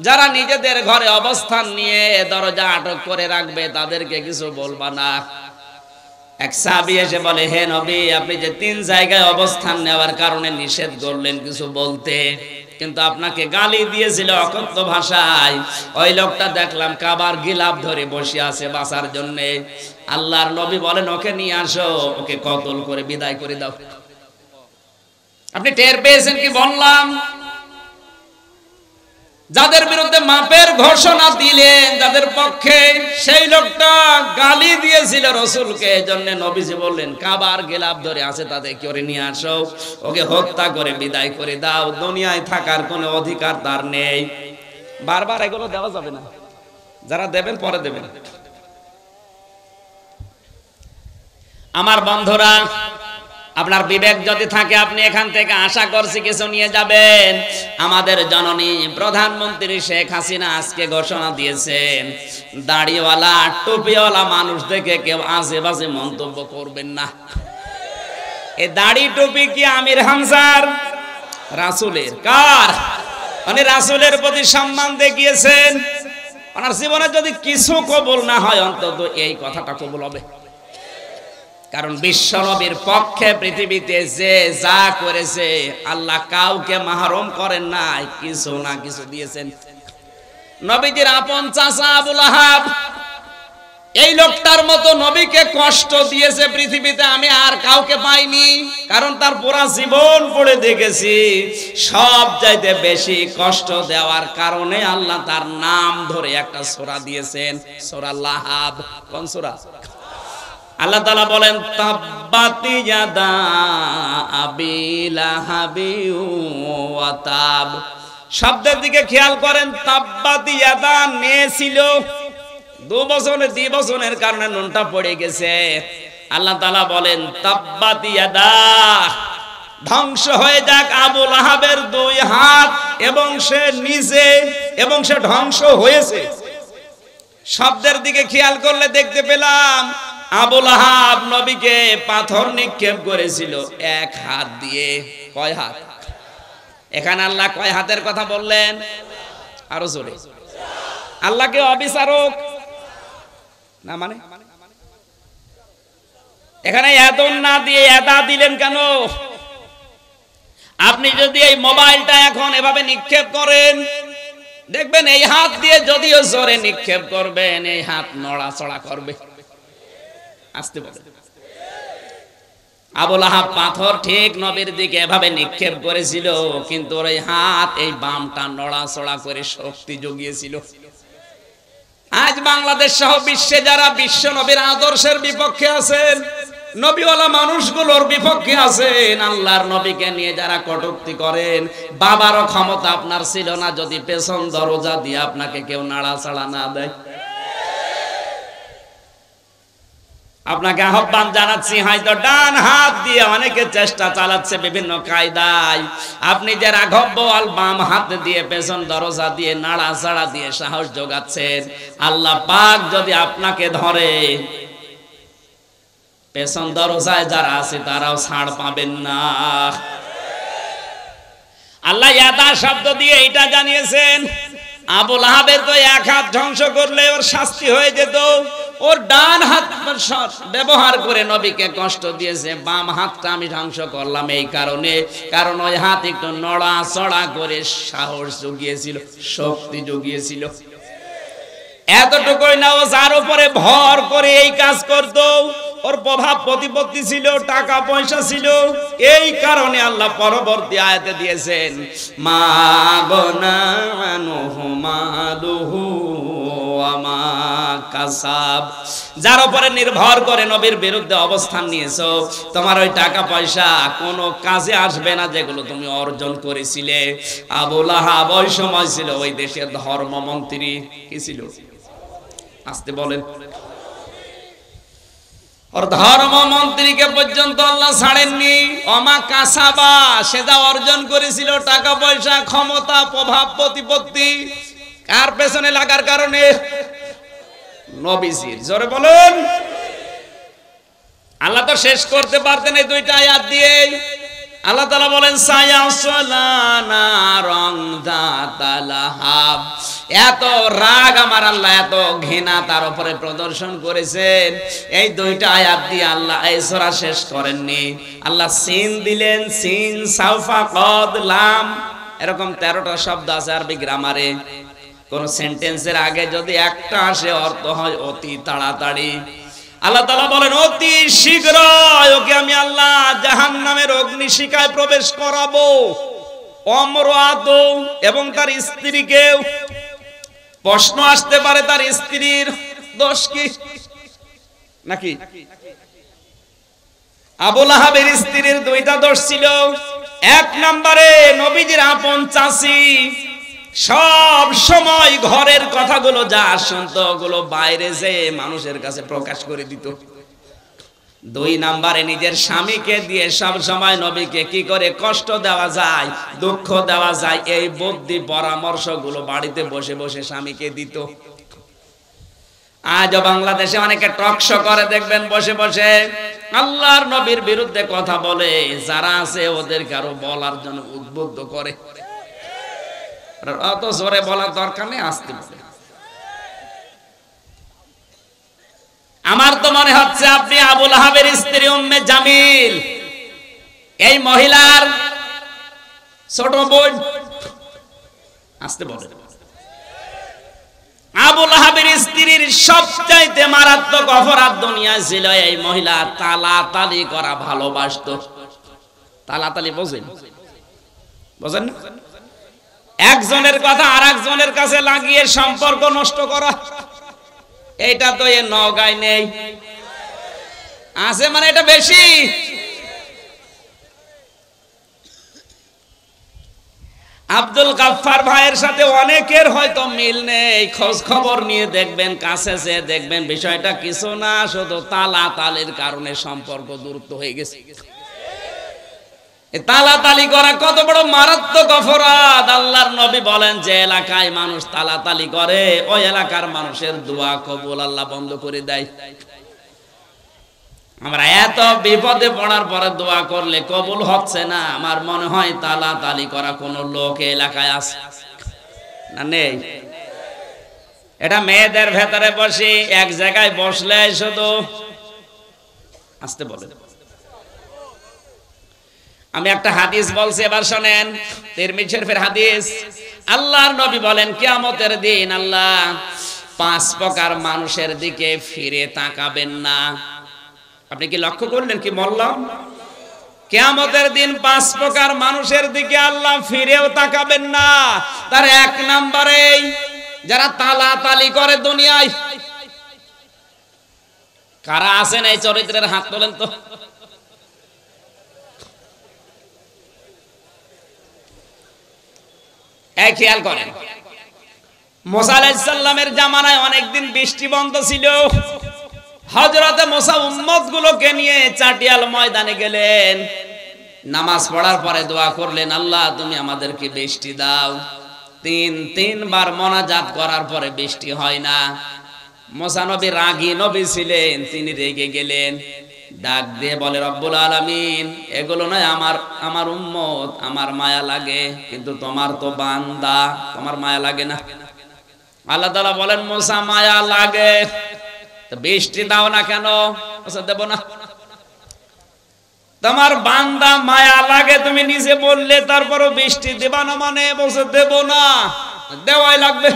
A: যারা নিজেদের ঘরে অবস্থান নিয়ে দরজা আটক করে রাখবে তাদেরকে কিছু বলবা না। এক সাহাবী এসে বলে, হে নবী, আপনি যে 3 জায়গায় অবস্থান নেওয়ার কারণে নিষেধ করলেন কিছু বলতে, কিন্তু আপনাকে গালি দিয়েছিল অকথ্য ভাষায়। ওই লোকটা দেখলাম কাবার গিলাফ ধরে বসে আছে বাঁচার জন্য। আল্লাহর নবী বলেন, ওকে নিয়ে আসো, ওকে কতল করে বিদায় করে দাও। আপনি টের পেয়েছেন কি বললাম? যাদের বিরুদ্ধে মাপের ঘোষণা দিলেন, যাদের পক্ষে, সেই লোকটা গালি দিয়েছিল রাসূলকে। এজন্য নবীজি বললেন, কাবার গিলাফ ধরে আছে তাদের করে নিয়ে আসো, ওকে হত্যা করে বিদায় করে দাও। দুনিয়ায় থাকার কোনো অধিকার তার নেই। বারবার এগুলো দেওয়া যাবে না, যারা দেবেন পরে দেবেন। আমার বন্ধুরা, আপনার বিবেক যদি থাকে, আপনি এখান থেকে আশা করছি কিছু নিয়ে যাবেন। আমাদের জননী প্রধানমন্ত্রী শেখ হাসিনা আজকে ঘোষণা দিয়েছেন, দাড়িওয়ালা টুপিওয়ালা মানুষ দেখে কেউ আজেবাজে মন্তব্য করবেন না। এই দাড়ি টুপি কি আমির হামজার? রাসূলের। কার? উনি রাসূলের প্রতি সম্মান দেখিয়েছেন। ওনার জীবনে যদি কিছু কবুল না হয়, অন্তত এই কথাটা কবুল হবে। কারণ বিশ্ব নবীর পক্ষে পৃথিবীতে যে যা করেছে আল্লাহ কাউকে মাহরুম করেন নাই, কিছু না কিছু দিয়েছেন। নবীজির আপন চাচা আবু লাহাব এই লোকটার মতো নবীকে কষ্ট দিয়েছে পৃথিবীতে আমি আর কাউকে পাইনি। কারণ তার পুরা জীবন পড়ে দেখেছি, সব চাইতে বেশি কষ্ট দেওয়ার কারণে আল্লাহ তার নাম ধরে একটা সূরা দিয়েছেন, সূরা লাহাব। কোন সূরা? আল্লাহ তাআলা বলেন তাব্বাত ইয়াদা আবি লাহাবি ওয়া তাব। শব্দের দিকে খেয়াল করেন, তাব্বাত ইয়াদা নেছিল 2 বছরের কারণে নুনটা পড়ে গেছে। আল্লাহ তাআলা বলেন তাব্বাত ইয়াদা, ধ্বংস হয়ে যাক আবু লাহাবের 2 হাত, এবং সে নিজে, এবং সে ধ্বংস হয়েছে। শব্দের দিকে খেয়াল করলে দেখতে পেলাম আবু লাহাব নবীকে পাথর নিক্ষেপ করেছিল 1 হাত দিয়ে। কয় হাত? এখানে আল্লাহ কয় হাতের কথা বললেন? আরো জোরে। আল্লাহকে অবিচারক না মানে? এখানে এদন না দিয়ে এদা দিলেন কেন? আপনি যদি এই মোবাইলটা এখন এভাবে নিক্ষেপ করেন, দেখবেন এই হাত দিয়ে যদিও জোরে নিক্ষেপ করবেন, এই হাত নড়াচড়া করবে। আসতে বলে আবু লাহাব পাথর ঠিক নবীর দিকে এভাবে নিক্ষেপ করেছিল, কিন্তু ওর এই হাত, এই বামটা নড়াচড়া করে শক্তি জুগিয়েছিল। আজ বাংলাদেশ সহ বিশ্বে যারা বিশ্ব নবীর আদর্শের বিপক্ষে আছেন, নবীওয়ালা মানুষগুলোর বিপক্ষে আছেন, আল্লাহর নবীকে নিয়ে যারা কটূক্তি করেন, বাবারও ক্ষমতা আপনার ছিল না যদি পেছন দরজা দিয়ে আপনাকে কেউ নাড়াচাড়া না দেয়। আপনাকে আহ্বান জানাচ্ছি, হয়তো ডান হাত দিয়ে অনেকে চেষ্টা চালাচ্ছে বিভিন্ন কায়দায়, আপনি যে রাঘব বোয়াল বাম হাত দিয়ে পেছন দরজা দিয়ে নাড়াচাড়া দিয়ে সাহস যোগাচ্ছেন, আল্লাহ পাক যদি আপনাকে ধরে, পেছন দরজায় যারা আছে তারাও ছাড় পাবেন না। আল্লাহ ইয়াদা শব্দ দিয়ে এটা জানিয়েছেন, আবু লাহাবের তো 1 হাত ধ্বংস করলে ওর শাস্তি হয়ে যেত, ওর ডান হাত ব্যবহার করে নবীকে কষ্ট দিয়েছে, বাম হাতটা আমি ধ্বংস করলাম এই কারণে, কারণ ওই হাত একটু নড়াচড়া করে সাহস জুগিয়েছিল, শক্তি জুগিয়েছিল। এতটুকুই না, ও যার উপরে ভর করে এই কাজ করত, ওর প্রভাব প্রতিপত্তি ছিল, টাকা পয়সা ছিল, এই কারণে আল্লাহ পরবর্তী আয়াতে দিয়েছেন মা গনানুহু মালুহু ওয়া মা কাসাব। যার উপরে নির্ভর করে নবীর বিরুদ্ধে অবস্থান নিয়েছো, তোমার ওই টাকা পয়সা কোনো কাজে আসবে না যেগুলো তুমি অর্জন করেছিলে। আবু লাহাব ওই সময় ছিল ওই দেশের ধর্মমন্ত্রী। কি ছিল? আসতে বলেন। ওর ধর্মমন্ত্রীকে পর্যন্ত আল্লাহ ছাড়েননি। অমা কাসাবা, সে যা অর্জন করেছিল, টাকা পয়সা, ক্ষমতা, প্রভাব প্রতিপত্তি, কার পেছনে লাগার কারণে? নবীজির। জোরে বলুন। আল্লাহ তো শেষ করতে পারতেন এই 2টা আয়াত দিয়ে। আল্লাহ তাআলা বলেন সায়াসলানা রংদাতালাহাব। এত রাগ আমার আল্লাহ, এত ঘৃণা তার উপরে প্রদর্শন করেছেন, এই 2টা আয়াত দিয়ে আল্লাহ এই সূরা শেষ করেননি। আল্লাহ সিন দিলেন, সিন সাউফা কদ লাম, এরকম 13টা শব্দ আছে আরবি গ্রামারে। কোন সেন্টেন্সের আগে যদি একটা আসে অর্থ হয় অতি তাড়াতাড়ি। আল্লাহ তাআলা বলেন অতি শীঘ্র ওকে আমি আল্লাহ জাহান্নামের অগ্নিশিখায় প্রবেশ করাবো, অমরাত এবং তার স্ত্রীকেও। প্রশ্ন আসতে পারে, তার স্ত্রীর দোষ কি নাকি? আবু লাহাবের স্ত্রীর 2টা দোষ ছিল। 1 নম্বরে নবীজির আপন চাচী সব সময় ঘরের কথাগুলো যা শুনতো ওগুলো বাইরে যে মানুষের কাছে প্রকাশ করে দিত। 2 নম্বরে নিজের স্বামীকে দিয়ে সব সময় নবীকে কি করে কষ্ট দেওয়া যায়, দুঃখ দেওয়া যায়, এই বুদ্ধি পরামর্শগুলো বাড়িতে বসে বসে স্বামীকে দিত। আজও বাংলাদেশে অনেকে টক শো করে, দেখবেন বসে বসে আল্লাহর নবীর বিরুদ্ধে কথা বলে, যারা আছে ওদেরকে আরো বলার জন্য উদ্বুদ্ধ করে। অত জোরে বলার দরকার নেই, আসতে বলে। আমার আমার তো মনে হচ্ছে আপনি আবু লাহাবের স্ত্রী উম্মে জামিল, এই মহিলার ছোট বোন। আসতে বলে, আবু লাহাবের স্ত্রীর সবচাইতে মারাত্মক অপরাধ দুনিয়ায় ছিল এই মহিলা তালাতালি করা ভালোবাসতো। তালাতালি বোঝেন? বোঝেন না? একজনের কথা আর একজনের কাছে লাগিয়ে সম্পর্ক নষ্ট করা, এটা তো এ নওগাঁয় নেই, আছে মানে এটা বেশি। আব্দুল গাফফার ভাইয়ের সাথে অনেকের হয়তো মিল নেই, খোঁজ খবর নিয়ে দেখবেন, কাছে যে দেখবেন বিষয়টা কিছু না, শুধু তালাতালির কারণে সম্পর্ক দূরত্ব হয়ে গেছে। তালাতালি করা কত বড় মারাত্মক অপরাধ। আল্লাহর নবী বলেন, যে এলাকায় মানুষ তালাতালি করে ওই এলাকার মানুষের দোয়া কবুল আল্লাহ বন্ধ করে দেয়। আমরা এত বিপদে পড়ার পরে দোয়া করলে কবুল হচ্ছে না, আমার মনে হয় তালাতালি করা কোন লোক এলাকায় আছে না? নেই। এটা মেয়েদের ভেতরে বসে এক জায়গায় বসলে শুধু আসতে বলে। আমি একটা হাদিস বলছি, এবার শোনেন, তিরমিজি শরীফের হাদিস। আল্লাহর নবী বলেন, কিয়ামতের দিন আল্লাহ 5 প্রকার মানুষের দিকে ফিরে তাকাবেন না। আপনি কি লক্ষ্য করলেন কি বললাম? কিয়ামতের দিন 5 প্রকার মানুষের দিকে আল্লাহ ফিরেও তাকাবেন না। তার 1 নম্বরে যারা তালাতালি করে দুনিয়ায়। কারা আছেন এই চরিত্রের? হাত তোলেন তো। এই খেয়াল করেন, মুসা আলাইহিস সালামের জামানায় অনেকদিন বৃষ্টি বন্ধ ছিল। হযরতে মুসা উম্মতগুলোকে নিয়ে চাটিয়াল ময়দানে গেলেন, নামাজ পড়ার পরে দোয়া করলেন, আল্লাহ তুমি আমাদেরকে বৃষ্টি দাও। 3 বার মোনাজাত করার পরে বৃষ্টি হয় না। মুসা নবী রাগী নবী ছিলেন, তিনি রেগে গেলেন, ডাক দিয়ে বলে, রব্বুল আলামিন, এগুলো নয় আমার উম্মত, আমার মায়া লাগে, কিন্তু তোমার তো বান্দা, তোমার মায়া লাগে না। আল্লাহ তাআলা বলেন, মুসা মায়া লাগে, তো বৃষ্টি দাও না কেন? দেব না। তোমার বান্দা মায়া লাগে, তুমি নিজে বললে, তারপরও বৃষ্টি দেবা না মানে? বলছে দেব না, দেওয়াই লাগবে।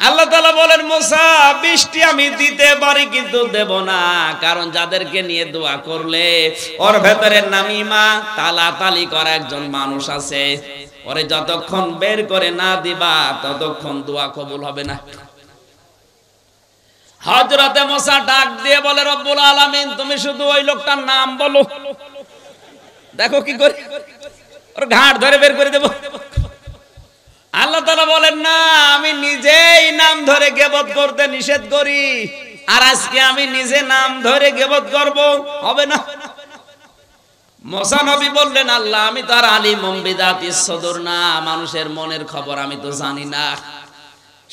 A: আল্লাহ তাআলা বলেন, মুসা বৃষ্টি আমি দিতে পারি কিন্তু দেব না, কারণ যাদেরকে নিয়ে দোয়া করলে ওর ভেতরে নামিমা তালাতালি করা একজন মানুষ আছে, ওরে যতক্ষণ বের করে না দিবা ততক্ষণ দোয়া কবুল হবে না। হযরতে মুসা ডাক দিয়ে বলে, রব্বুল আলামিন, তুমি শুধু ওই লোকটার নাম বলো, দেখো কি করে ওর ঘাট ধরে বের করে দেব। আল্লাহ তাআলা বলেন, না, আমি নিজেই নাম ধরে গীবত করতে নিষেধ করি, আর আজকে আমি নিজে নাম ধরে গীবত করব, হবে না। মুসা নবী বললেন, আল্লাহ আমি তো আর আলিমুম বিযাতিস সুদূর না, মানুষের মনের খবর আমি তো জানি না,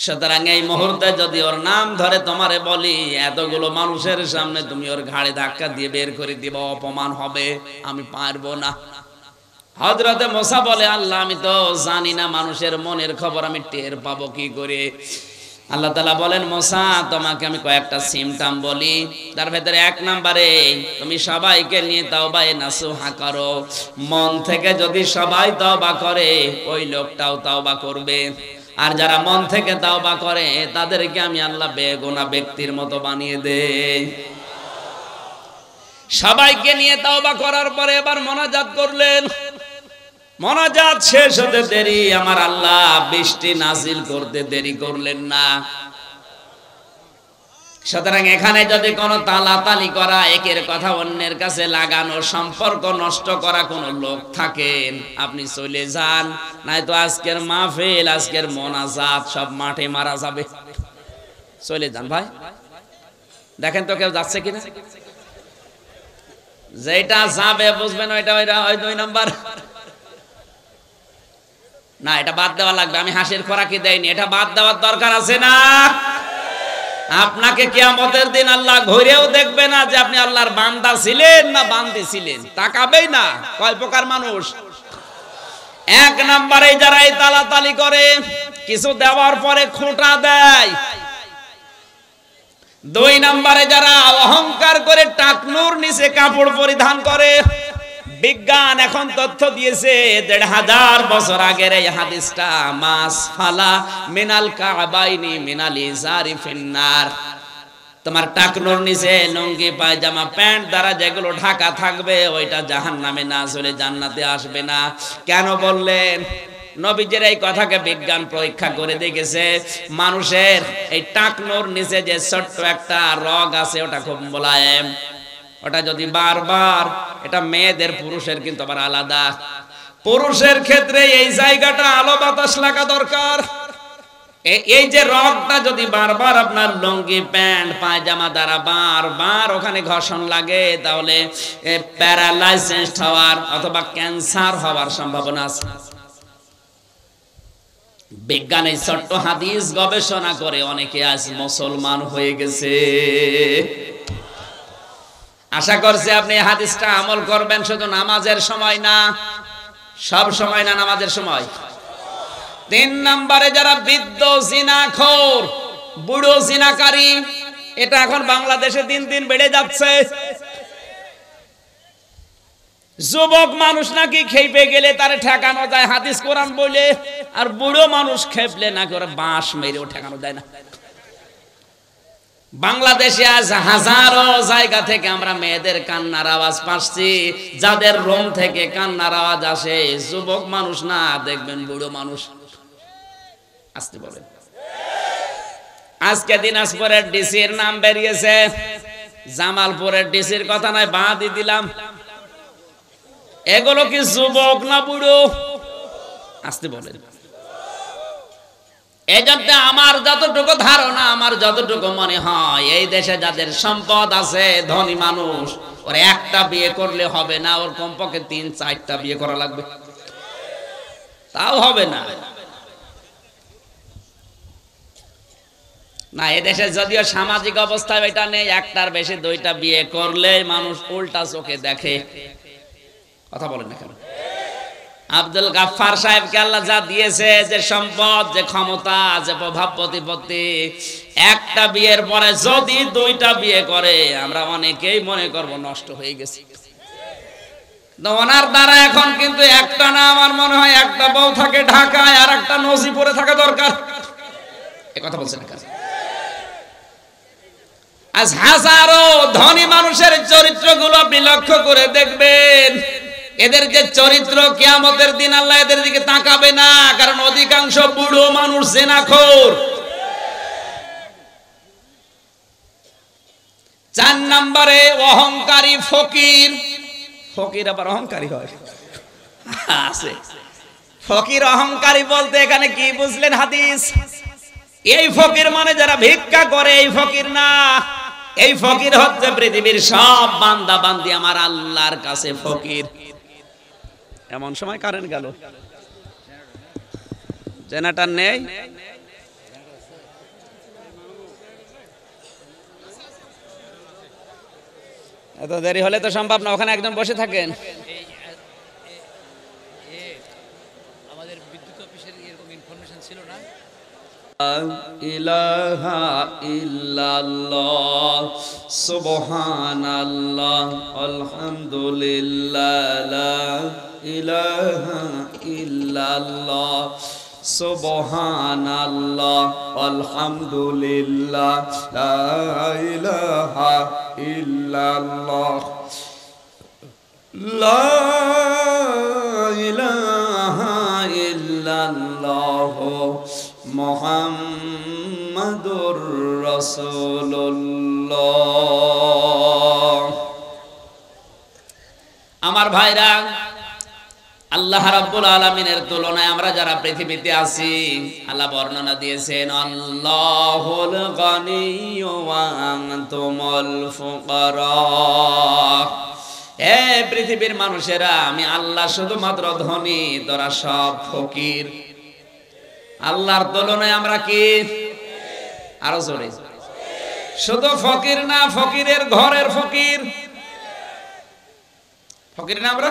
A: সুতরাং এই মুহূর্তে যদি ওর নাম ধরে তোমারে বলি, এতগুলো মানুষের সামনে তুমি ওর ঘাড়ে ধাক্কা দিয়ে বের করে দিবা, অপমান হবে, আমি পারবো না। হযরতে মুসা বলে, আল্লাহ আমি তো জানি না মানুষের মনের খবর, আমি টের পাবো কি করে? আল্লাহ তাআলা বলেন, মুসা তোমাকে আমি কয়েকটা সিমটম বলি, তার ভেতরে 1 নম্বরে তুমি সবাইকে নিয়ে তাওবায়ে নাসুহা করো। মন থেকে যদি সবাই তওবা করে, ওই লোকটাও তওবা করবে, আর যারা মন থেকে তওবা করে তাদেরকে আমি আল্লাহ বেগুনাহ ব্যক্তির মতো বানিয়ে দেই। সবাইকে নিয়ে তওবা করার পরে এবার মোনাজাত করলেন। মোনাজাত শেষ হতে দেরি, আমার আল্লাহ বৃষ্টি নাজিল করতে দেরি করলেন না। সুতরাং এখানে যদি কোনো তালাতালি করা, একের কথা অন্যের কাছে লাগানো, সম্পর্ক নষ্ট করা কোনো লোক থাকেন, আপনি চলে যান, নয়তো আজকের মাহফিল, আজকের মোনাজাত সব মাঠে মারা যাবে। চলে যান ভাই, দেখেন তো কেউ যাচ্ছে কিনা। যেটা যাবে বুঝবেন ওইটা ওই 2 নাম্বার না, এটা বাদ দেওয়া লাগবে। আমি হাসির খোরাকি দেয়নি, এটা বাদ দেওয়ার দরকার আছে না? আপনাকে কিয়ামতের দিন আল্লাহ ঘুরেও দেখবে না যে আপনি আল্লাহর বান্দা ছিলেন না বান্দি ছিলেন, তাকাবেই না। কয় প্রকার মানুষ? 1 নম্বরে যারা এই তালাতালি করে, কিছু দেওয়ার পরে খোঁটা দেয়, দুই নম্বরে যারা অহংকার করে টাকনুর নিচে কাপড় পরিধান করে, বিজ্ঞান এখন তথ্য দিয়েছে ১৫০০ বছর আগের এই হাদিসটা, মাস ফালা মিনাল কাবাইনি মিনাল ইজারি ফিন্নার, তোমার টাকনুর নিচে লুঙ্গি পায়জামা প্যান্ট দ্বারা যেগুলো ঢাকা থাকবে ওইটা জাহান্নামে না চলে জান্নাতে আসবে না। কেন বললেন? নবীজির এই কথাকে বিজ্ঞান পরীক্ষা করে দেখেছে, মানুষের এই টাকনুর নিচে যে ছোট্ট একটা রগ আছে ওটা খুব মোলায়েম, ওটা যদি বারবার, এটা মেয়েদের পুরুষের কিন্তু আবার আলাদা, পুরুষের ক্ষেত্রে এই জায়গাটা আলো বাতাস লাগা দরকার। এই যে রগটা যদি বারবার আপনার লুঙ্গি প্যান্ট পায়জামা দ্বারা বারবার ওখানে ঘর্ষণ লাগে, তাহলে প্যারালাইসিস হওয়ার অথবা ক্যান্সার হওয়ার সম্ভাবনা আছে। বিজ্ঞান এই ছোট্ট হাদিস গবেষণা করে অনেকে আজ মুসলমান হয়ে গেছে। আশা করছি আপনি এই হাদিসটা আমল করবেন, শুধু নামাজের সময় না, সব সময় না, নামাজের সময়। ৩ নম্বরে যারা বৃদ্ধ জিনাখোর, বুড়ো জিনাকারী, এটা এখন বাংলাদেশে দিন দিন বেড়ে যাচ্ছে। যুবক মানুষ নাকি খেপে গেলে তারে ঠেকানো যায় হাদিস কোরআন বলে, আর বুড়ো মানুষ খেপলে না করে বাঁশ মেরেও ঠেকানো যায় না। বাংলাদেশে আজ হাজারো জায়গা থেকে আমরা মেয়েদের কান্নার আওয়াজ পাচ্ছি, যাদের রুম থেকে কান্নার আওয়াজ আসে যুবক মানুষ না, দেখবেন বুড়ো মানুষ। আসতে বলেন। আজকে দিনাজপুরের ডিসির নাম বেরিয়েছে, জামালপুরের ডিসির কথা নয়, বাদই দিলাম। এগুলো কি যুবক না বুড়ো? আসতে বলেন। এই জন্য আমার যতটুকু ধারণা, আমার যতটুকু মনে হয়, এই দেশে যাদের সম্পদ আছে, ধনী মানুষ, ওর একটা বিয়ে করলে হবে না, ওর কমপক্ষে ৩-৪টা বিয়ে করা লাগবে, তাও হবে না। না, এদেশে যদিও সামাজিক অবস্থা এটা নেই, একটার বেশি 2টা বিয়ে করলে মানুষ উল্টা চোখে দেখে। কথা বলেন না কেন? আব্দুল গাফফার সাহেবকে আল্লাহ যা দিয়েছে, যে সম্পদ, যে ক্ষমতা, যে প্রভাব প্রতিপত্তি, একটা বিয়ের পরে যদি 2টা বিয়ে করে, আমরা অনেকেই মনে করব নষ্ট হয়ে গেছে। ওনার দ্বারা এখন কিন্তু একটা না, আমার মনে হয় একটা বউ থাকে ঢাকায় আর একটা নজিপুরে থাকা দরকার। এ কথা বলছেন না? আজ হাজারো ধনী মানুষের চরিত্রগুলো আপনি লক্ষ্য করে দেখবেন, এদের যে চরিত্র, কিয়ামতের দিন আল্লাহ এদের দিকে তাকাবে না, কারণ অধিকাংশ বুড়ো মানুষ জিনাখোর। 4 নম্বরে অহংকারী ফকির। ফকির আবার অহংকারী হয়? আছে। ফকির অহংকারী বলতে এখানে কি বুঝলেন হাদিস? এই ফকির মানে যারা ভিক্ষা করে এই ফকির না, এই ফকির হচ্ছে পৃথিবীর সব বান্দা বান্দি আমার আল্লাহর কাছে ফকির। এমন সময় কারেন্ট গেল, জেনারেটর নেই, এত দেরি হলে তো সম্ভব না, ওখানে একদম বসে থাকেন। আমাদের বিদ্যুৎ অফিসের এরকম ইনফরমেশন ছিল না। ইলাহা ইল্লাল্লাহ সুবহানাল্লাহ আলহামদুলিল্লাহ লা ইলাহা ইল্লাল্লাহ সুবহানাল্লাহ আলহামদুলিল্লাহ লা ইলাহা ইল্লাল্লাহ লা ইলাহা ইল্লাল্লাহ মুহাম্মাদুর রাসূলুল্লাহ। আমার ভাইরা, আল্লাহ রাব্বুল আলামিনের তুলনায় আমরা যারা পৃথিবীতে আছি, আল্লাহ বর্ণনা দিয়েছেন আল্লাহুল গনিয়্যু ওয়া আনতুমুল ফুকারা। হে পৃথিবীর মানুষেরা, আমি আল্লাহ শুধুমাত্র ধনী, তোরা সব ফকির। আল্লাহর তুলনায় আমরা কি? আরো জোরে। শুধু ফকির না, ফকিরের ঘরের ফকির। ফকির না আমরা?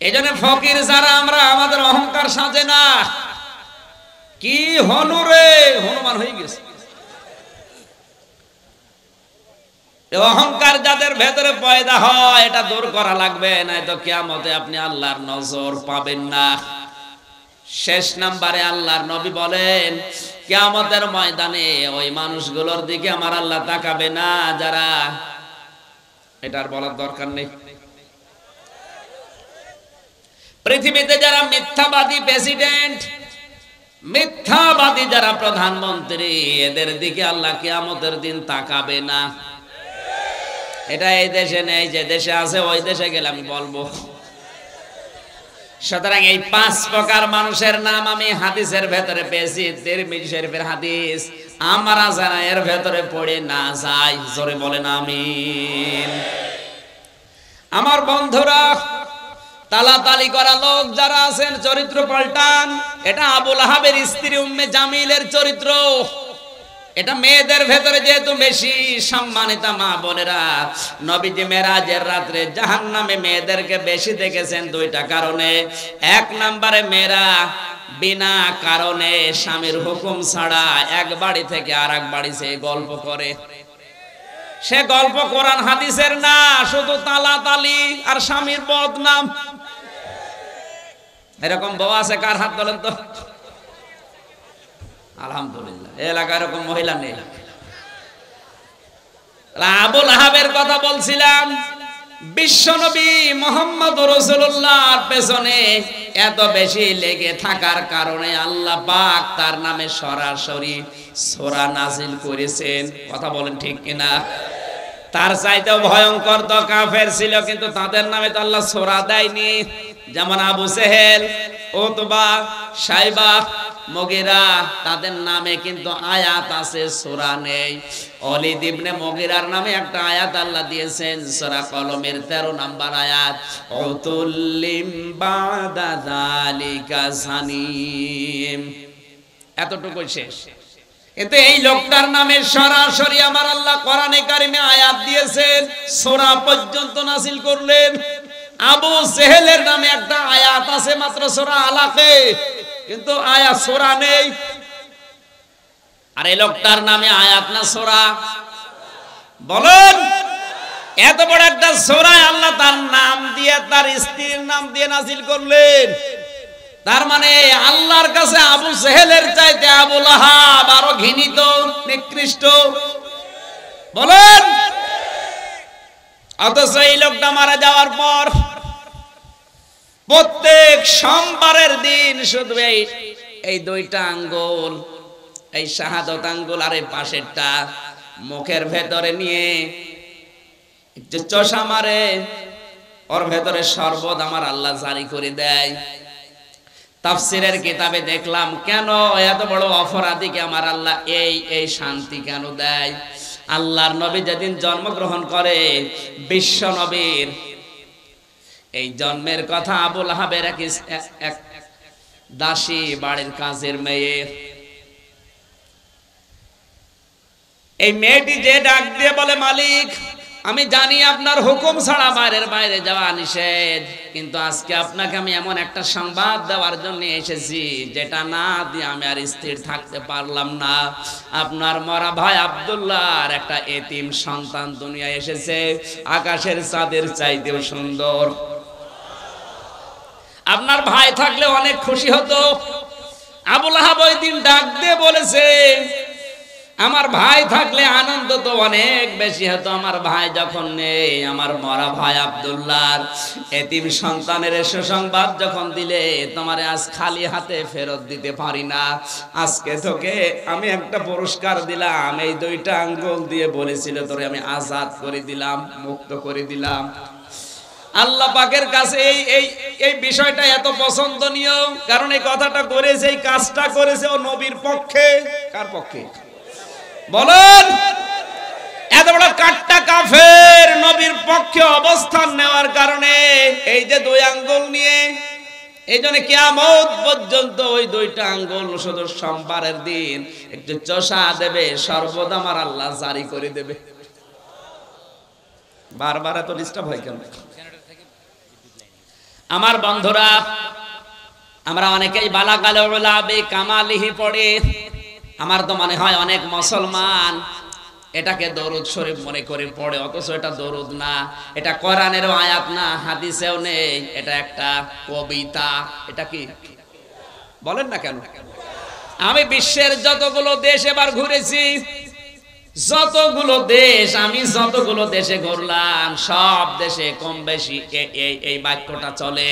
A: এই জন্য ফকির যারা আমরা, আমাদের অহংকার সাজে না। কি হনু রে, হনুমান হয়ে গেছে। অহংকার যাদের ভেতরে পয়দা হয় এটা দূর করা লাগবে, নয়তো কিয়ামতে আপনি আল্লাহর নজর পাবেন না। শেষ নাম্বারে আল্লাহর নবী বলেন কিয়ামতের ময়দানে ওই মানুষগুলোর দিকে আমার আল্লাহ তাকাবে না যারা, এটার বলার দরকার নেই, পৃথিবীতে যারা মিথ্যাবাদী প্রেসিডেন্ট, মিথ্যাবাদী যারা প্রধানমন্ত্রী, এদের দিকে আল্লাহ কিয়ামতের দিন তাকাবে না। এটা এই দেশে নেই, যে দেশে আছে ওই দেশে গেলে আমি বলবো। সুতরাং এই 5 প্রকার মানুষের নাম আমি হাদিসের ভেতরে পেয়েছি, তিরমিজি শরীফের হাদিস। আমরা যারা এর ভেতরে পড়ে না যাই, জোরে বলেন আমিন। আমার বন্ধুরা, তালাতালি করা লোক যারা আছেন চরিত্র পাল্টান। এটা আবুল আহাবের স্ত্রী উম্মে জামিলের চরিত্র। এটা মেয়েদের ভেতরে যেহেতু বেশি সম্মানিতা মা বোনেরা, নবীজি মেরাজের রাত্রে জাহান্নামে মেয়েদেরকে বেশি দেখেছেন 2টা কারণে। 1 নম্বরে মেয়েরা বিনা কারণে স্বামীর হুকুম ছাড়া এক বাড়ি থেকে আরেক বাড়ি সে গল্প করে। সে গল্প কোরআন হাদিসের না, শুধু তালাতালি আর স্বামীর বদনাম। এরকম বউ আছে কার হাত বলেন তো? আলহামদুলিল্লাহ, এলাকায় এরকম মহিলা নেই। আবুল আহাবের কথা বলছিলাম। বিশ্বনবী মুহাম্মদ রাসূলুল্লাহর পেছনে এত বেশি লেগে থাকার কারণে আল্লাহ পাক তার নামে সরাসরি সূরা নাজিল করেছেন। কথা বলেন ঠিক কিনা? তার চাইতেও ভয়ঙ্কর তো কাফের ছিল, কিন্তু তাদের নামে তো আল্লাহ সূরা দেয়নি। যেমন আবু জেহেল, উতবা, শাইবা, মুগীরা, তাদের নামে কিন্তু আয়াত আছে, সূরা নেই। ওয়ালিদ ইবনে মুগীরার নামে একটা আয়াত আল্লাহ দিয়েছেন, সূরা কলমের 13 নম্বর আয়াত, উতুল্লিম বাদা যালিকা জানিম। এতটুকুই শেষ। কিন্তু এই লোকটার নামে সরাসরি আমার আল্লাহ কোরআনে কারিমে আয়াত দিয়েছেন, সূরা পর্যন্ত নাযিল করলেন। আবু জেহেলের নামে একটা আয়াত আছে মাত্র সূরা আলাকে, কিন্তু আয়াত সূরা নেই। আর এই লোকটার নামে আয়াত না সূরা? বলেন, এত বড় একটা সূরা আল্লাহ তার নাম দিয়ে, তার স্ত্রীর নাম দিয়ে নাযিল করলেন। তার মানে আল্লাহর কাছে আবু জেহেলের চাইতে আবু লাহাব আরো ঘৃণিত, নিকৃষ্ট। বলেন, অথচ এই লোকটা মারা যাওয়ার পর প্রত্যেক সোমবারের দিন শুধু এই 2টা আঙ্গুল, এই শাহাদত আঙ্গুল আর এই পাশেরটা মুখের ভেতরে নিয়ে একটু চষা মারে, ওর ভেতরে শরবত আমার আল্লাহ জারি করে দেয়। তাফসীরের কিতাবে দেখলাম কেন এত বড় অপরাধীকে আমার আল্লাহ এই শান্তি কেন দেয়। আল্লাহর নবী যেদিন জন্মগ্রহণ করে, বিশ্ব নবীর এই জন্মের কথা আবুল আহাবের এক দাসী, বাড়ির কাজের মেয়ে, এই মেয়েটি যে ডাক দিয়ে বলে, মালিক আমি জানি আপনার হুকুম ছাড়া বাইরে যাওয়া নিষেধ, কিন্তু আজকে আপনাকে আমি এমন একটা সংবাদ দেওয়ার জন্য এসেছি যেটা না দিয়ে আমি আর স্থির থাকতে পারলাম না। আপনার মরা ভাই আব্দুল্লাহর একটা এতিম সন্তান দুনিয়ায় এসেছে, আকাশের চাঁদের চাইতেও সুন্দর। আপনার ভাই থাকলে অনেক খুশি হতো। আবুল আহাব ওই দিন ডাক দিয়ে বলেছে, আমার ভাই থাকলে আনন্দ তো অনেক বেশি হতো। আমার ভাই যখন নেই, আমার মরা ভাই আব্দুল্লাহর এতিম সন্তানের সুসংবাদ যখন দিলে, তোমার আজ খালি হাতে ফেরত দিতে পারি না। আজকে তোকে আমি একটা পুরস্কার দিলাম, এই 2টা আঙ্গুল দিয়ে বলেছিল তোরে আমি আজাদ করে দিলাম, মুক্ত করে দিলাম। আল্লাহ পাকের কাছে এই বিষয়টা এত পছন্দনীয়, কারণ এই কথাটা করেছে, এই কাজটা করেছে ও নবীর পক্ষে। কার পক্ষে বলেন? এত বড় কাট্টা কাফের নবীর পক্ষে অবস্থান নেওয়ার কারণে এই যে 2 আঙ্গুল নিয়ে, এই জন্য কিয়ামত পর্যন্ত ওই 2টা আঙ্গুল শুধু সোমবারের দিন একটু চষা দেবে, সর্বদা আমার আল্লাহ জারি করে দেবে। বারবার এত ডিস্টার্ব হয় কেন? আমার বন্ধুরা, আমরা অনেকেই বালাগাল উলা বে কামালিহি পড়ে। আমার তো মনে হয় অনেক মুসলমান এটাকে দরুদ শরীফ মনে করে পড়ে, অথচ এটা দরুদ না, এটা কোরআনেরও আয়াত না, হাদিসেও নেই, এটা একটা কবিতা। এটা কি বলেন না কেন? আমি বিশ্বের যতগুলো দেশ এবার ঘুরেছি, যতগুলো দেশ, আমি যতগুলো দেশে ঘুরলাম, সব দেশে কম বেশি এই বাক্যটা চলে,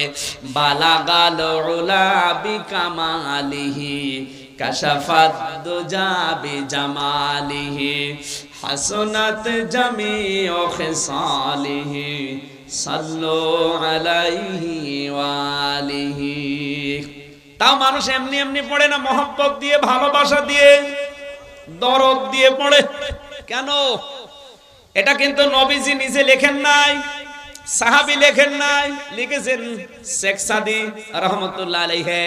A: বালাগাল উলা বিকামালিহি কাশাফাত দুজা বিজামালিহি হাসনাত জামিউ খিসালিহি সাল্লু আলাইহি ওয়া আলিহি। তাও মানুষ এমনি এমনি পড়ে না, মহব্বত দিয়ে, ভালোবাসা দিয়ে, দরদ দিয়ে পড়ে। কেন? এটা কিন্তু নবীজি নিজে লেখেন নাই, সাহাবী লেখেন নাই, লিখেছেন শেখ সাদী রাহমাতুল্লাহ আলাইহি।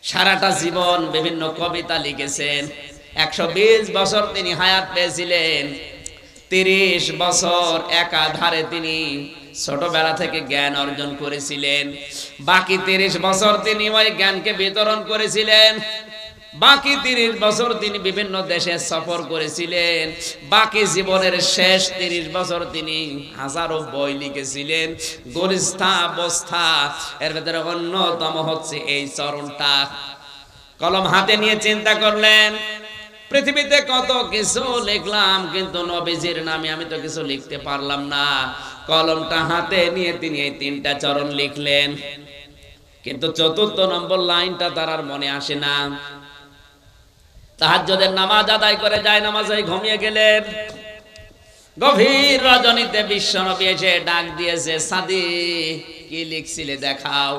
A: সারাটা জীবন বিভিন্ন কবিতা লিখেছেন। 120 বছর তিনি হায়াত পেয়েছিলেন। 30 বছর একাধারে তিনি ছোটবেলা থেকে জ্ঞান অর্জন করেছিলেন। বাকি 30 বছর তিনি ওই জ্ঞানকে বিতরণ করেছিলেন। বাকি 30 বছর তিনি বিভিন্ন দেশে সফর করেছিলেন। বাকি জীবনের শেষ 30 বছর তিনি হাজারো বই লিখেছিলেন। গরিষ্ঠা অবস্থা এর ভেতরে অন্যতম হচ্ছে এই চরণটা। কলম হাতে নিয়ে চিন্তা করলেন, পৃথিবীতে কত কিছু লিখলাম, কিন্তু নবীজির নামে আমি তো কিছু লিখতে পারলাম না। কলমটা হাতে নিয়ে তিনি এই 3টা চরণ লিখলেন, কিন্তু 4র্থ নম্বর লাইনটা তার আর মনে আসে না। তাহাজ্জুদের নামাজ আদায় করে যায় নামাজে ঘুমিয়ে গেলেন। গভীর রজনীতে বিশ্বনবী এসে ডাক দিয়েছে, সাদী কি লিখছিলে দেখাও।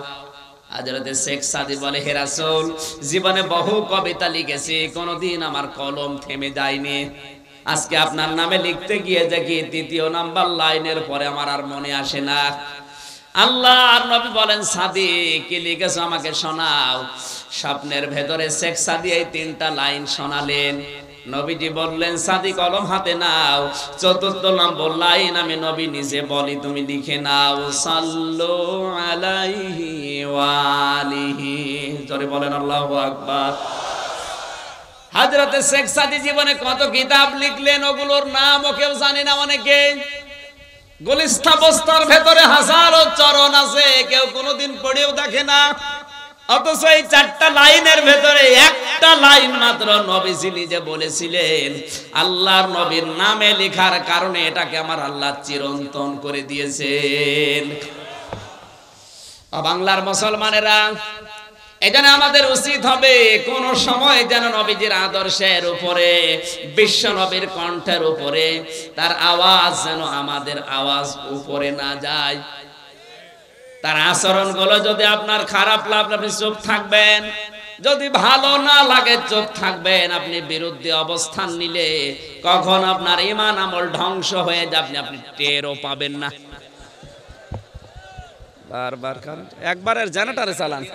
A: হযরতে শেখ সাদী বলে, হে রাসূল, জীবনে বহু কবিতা লিখেছি, কোনোদিন আমার কলম থেমে যায়নি। আজকে আপনার নামে লিখতে গিয়ে দেখি 3য় নাম্বার লাইনের পরে আমার আর মনে আসে না। আল্লাহর নবী বলেন, সাদী কি লিখেছো আমাকে শোনাও। স্বপ্নের ভেতরে শেখ সাদী এই 3টা লাইন শোনালেন। নবীজি বললেন, সাদী কলম হাতে নাও, 4র্থ নম্বর লাইন আমি নবী নিজে বলি, তুমি লিখে নাও, সাল্লু আলাইহি ওয়া আলিহি। জোরে বলেন আল্লাহু আকবার। হযরতে শেখ সাদী জীবনে কত কিতাব লিখলেন, ওগুলোর নামও কেউ জানে না অনেকে। গুলিস্তা বস্তার ভেতরে হাজারো চরণ আছে, কেউ কোনোদিন পড়েও দেখে না। অথচ এই 4টা লাইনের ভেতরে একটা লাইন মাত্র নবীজি নিজে বলেছিলেন। আল্লাহর নবীর নামে লেখার কারণে এটাকে আমার আল্লাহ চিরন্তন করে দিয়েছেন। বাংলার মুসলমানেরা, এজন্য আমাদের উচিত হবে কোন সময় যেন নবীজির আদর্শের উপরে, বিশ্ব নবীর কণ্ঠের উপরে তার আওয়াজ যেন আমাদের আওয়াজ উপরে না যায়। তার আচরণগুলো যদি আপনার খারাপ লাগে আপনি চুপ থাকবেন, যদি ভালো না লাগে চুপ থাকবেন। আপনি বিরুদ্ধে অবস্থান নিলে কখন আপনার ঈমান আমল ধ্বংস হয়ে যাবে আপনি টেরও পাবেন না। বারবার কারেন্ট, একবারের জেনারেটরে চালান।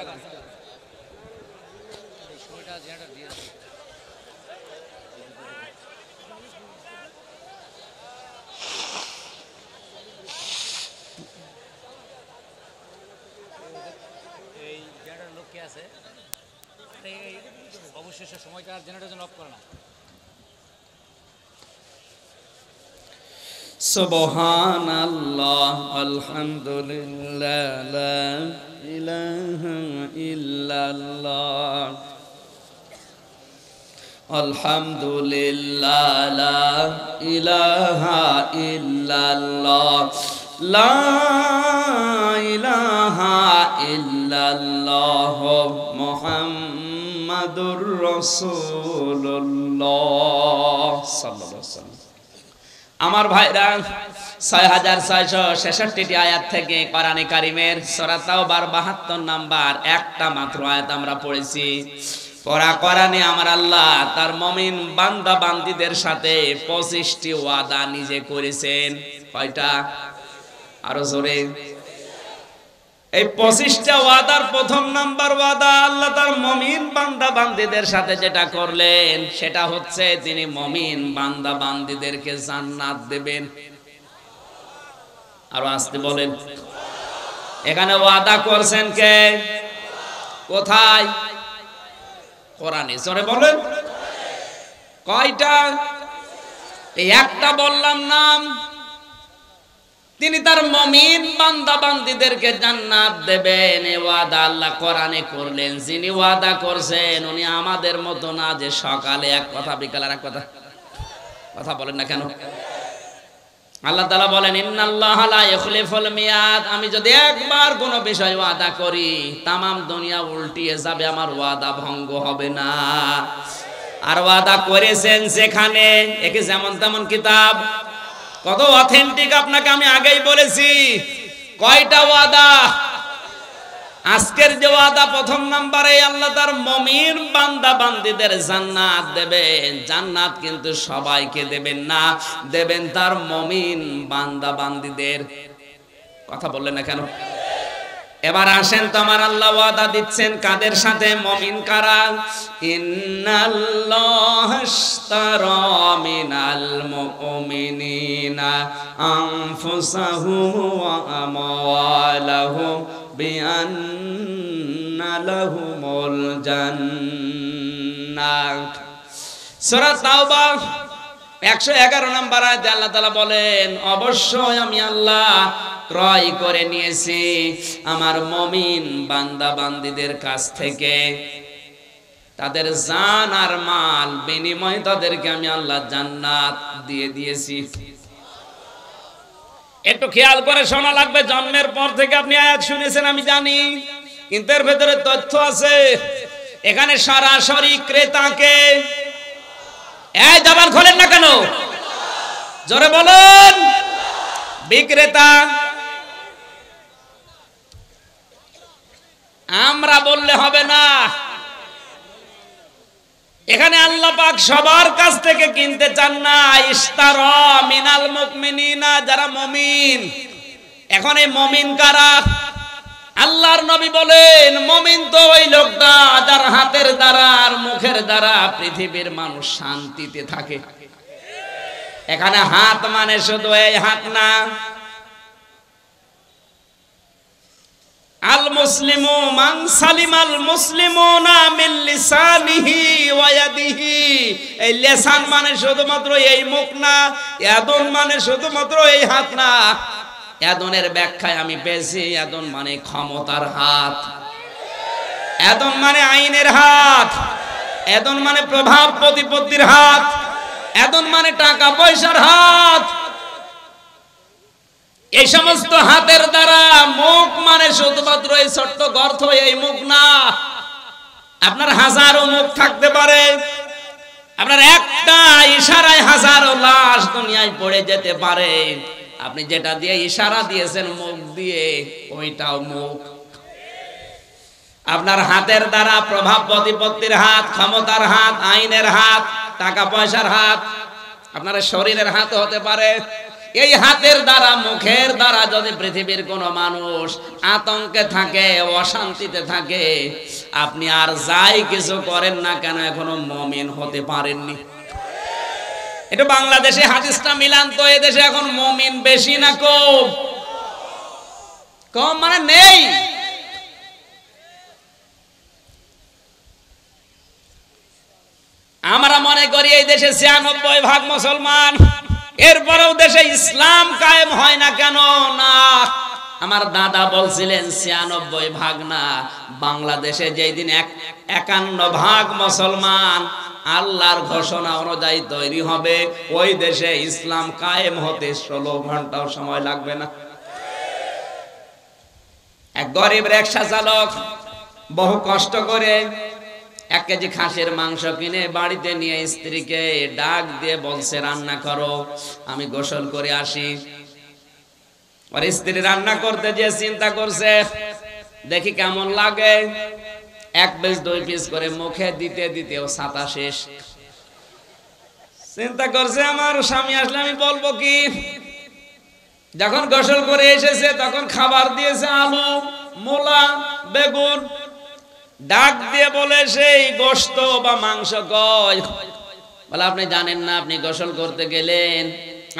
A: অবশেষে সময়টা জেনারেটর অফ করে না। সুবহানাল্লাহ আলহামদুলিল্লাহ লা ইলাহা ইল্লাল্লাহ আলহামদুলিল্লাহ লা ইলাহা ইল্লাল্লাহ লা ইলাহা ইল্লাল্লাহ মুহাম্মাদুর রাসূলুল্লাহ সাল্লাল্লাহু আলাইহি ওয়াসাল্লাম। আমার ভাইরা, 6666টি আয়াত থেকে কোরআনে কারীমের সূরা তাওবার 72 নাম্বার একটা মাত্র আয়াত আমরা পড়েছি। পড়া কোরআনে আমার আল্লাহ তার মুমিন বান্দা বান্দীদের সাথে 25টি ওয়াদা নিজে করেছেন। কয়টা? আরো জোরে। এই 25টা ওয়াদার প্রথম নাম্বার ওয়াদা আল্লাহ তার মুমিন বান্দা বান্দীদের সাথে যেটা করলেন সেটা হচ্ছে তিনি মুমিন বান্দা বান্দীদেরকে জান্নাত দেবেন। আরো আসতে বলেন। এখানে ওয়াদা করছেন কে? কোথায়? কোরআনে। জোরে বলেন। কয়টা? এই একটা বললাম নাম, তিনি তার মুমিন বান্দা বান্দীদেরকে জান্নাত দেবেন, এই ওয়াদা আল্লাহ কোরআনে করলেন। যিনি ওয়াদা করছেন উনি আমাদের মতো না যে সকালে এক কথা বিকালে এক কথা। কথা বলেন না কেন? আল্লাহ তাআলা বলেন ইন্নাল্লাহা লা ইখলিফুল মিয়াদ, আমি যদি একবার কোনো বিষয় ওয়াদা করি তামাম দুনিয়া উল্টিয়ে যাবে, আমার ওয়াদা ভঙ্গ হবে না। আর ওয়াদা করেছেন যেখানে, একে যেমন তেমন কিতাব, কত অথেন্টিক আপনাকে আমি আগেই বলেছি। কয়টা ওয়াদা? আজকের যে ওয়াদা প্রথম নম্বরে আল্লাহ তার মুমিন বান্দা বান্দীদের জান্নাত দেবেন। জান্নাত কিন্তু সবাইকে দেবেন না, দেবেন তার মুমিন বান্দা বান্দীদের। কথা বললেন না কেন? এবার আসেন তো, আমার আল্লাহ ওয়াদা দিচ্ছেন কাদের সাথে? মুমিন কারা? ইন্নাল্লাহা আশতারা মিনাল মুমিনিনা আনফুসাহুম ওয়া আমওয়ালাহুম বিআন্না লাহুমুল জান্নাহ। সূরা তাওবা 111 নম্বর আয়াতে আল্লাহ তাআলা বলেন, অবশ্যই আমি আল্লাহ ক্রয় করে নিয়েছি আমার মুমিন বান্দা বান্দীদের কাছ থেকে তাদের জান আর মাল বিনিময়ে তাদেরকে আমি আল্লাহ জান্নাত দিয়ে দিয়েছি। একটু খেয়াল করে শোনা লাগবে। জন্মের পর থেকে আপনি আয়াত শুনেছেন আমি জানি, কিন্তু এর ভেতরে তথ্য আছে। এখানে সরাসরি ক্রেতাকে, এই জবান খোলেন না কেন? জোরে বলুন। বিক্রেতা আমরা বললে হবে না, এখানে আল্লাহ পাক সবার কাছ থেকে কিনতে চান না। ইশতারা মিনাল মুমিনিনা, যারা মুমিন। এখন এই মুমিন কারা? আল্লাহর নবী বলেন মুমিন তো ওই লোকটা যার হাতের দ্বারা আর মুখের দ্বারা পৃথিবীর মানুষ শান্তিতে থাকে। এখানে হাত মানে শুধু এই হাত না, আল মুসলিমু মান সালিমাল মুসলিমুনা মিন লিসানিহি ওয়া ইয়াদিহি। এই লিসান মানে শুধুমাত্র এই মুখ না, ইয়াদুন মানে শুধুমাত্র এই হাত না। ইয়াদুনের ব্যাখ্যায় আমি পেয়েছি, ইয়াদুন মানে ক্ষমতার হাত, ইয়াদুন মানে আইনের হাত, ইয়াদুন মানে প্রভাব প্রতিপত্তির হাত, ইয়াদুন মানে টাকা পয়সার হাত। এই সমস্ত হাতের দ্বারা, মুখ মানে শুধুমাত্র এই ছোট্ট গর্ত, এই মুখ না। আপনার হাজারো মুখ থাকতে পারে, আপনার একটা ইশারায় হাজারো লাশ দুনিয়ায় পড়ে যেতে পারে। আপনি যেটা দিয়ে ইশারা দিয়েছেন মুখ দিয়ে, ওইটাও মুখ। আপনার হাতের দ্বারা প্রভাব প্রতিপত্তির হাত, ক্ষমতার হাত, আইনের হাত, টাকা পয়সার হাত, আপনার শরীরের হাত হতে পারে। এই হাতের দ্বারা, মুখের দ্বারা যদি পৃথিবীর কোনো মানুষ আতঙ্কে থাকে, অশান্তিতে থাকে, আপনি আর যাই কিছু করেন না কেন এখনো মুমিন হতে পারেননি। এটা বাংলাদেশে হাদিসটা মিলান তো, এদেশে এখন মুমিন বেশি না কম? কম মানে নেই। আমরা মনে করি এই দেশে 96% মুসলমান, এরপরেও দেশে ইসলাম কায়েম হয় না কেন? না, আমার দাদা বলছিলেন 96% না, বাংলাদেশে যেই দিন 51% মুসলমান আল্লাহর ঘোষণা অনুযায়ী তৈরি হবে, ওই দেশে ইসলাম কায়েম হতে 16 ঘন্টাও সময় লাগবে না। এক গরিব রিকশা চালক বহু কষ্ট করে 1 কেজি খাসির মাংস কিনে বাড়িতে নিয়ে স্ত্রীকে ডাক দিয়ে বলছে রান্না করো, আমি গোসল করে আসি। আর স্ত্রী রান্না করতে যে চিন্তা করছে দেখি কেমন লাগে, 1 পিস 2 পিস করে মুখে দিতে দিতেও ছাতা শেষ। চিন্তা করছে আমার স্বামী আসলে আমি বলবো কি। যখন গোসল করে এসেছে তখন খাবার দিয়েছে আলু, মূলা, বেগুন। ডাক দিয়ে বলে সেই গোশত বা মাংস কই? বলে আপনি জানেন না, আপনি গোসল করতে গেলেন।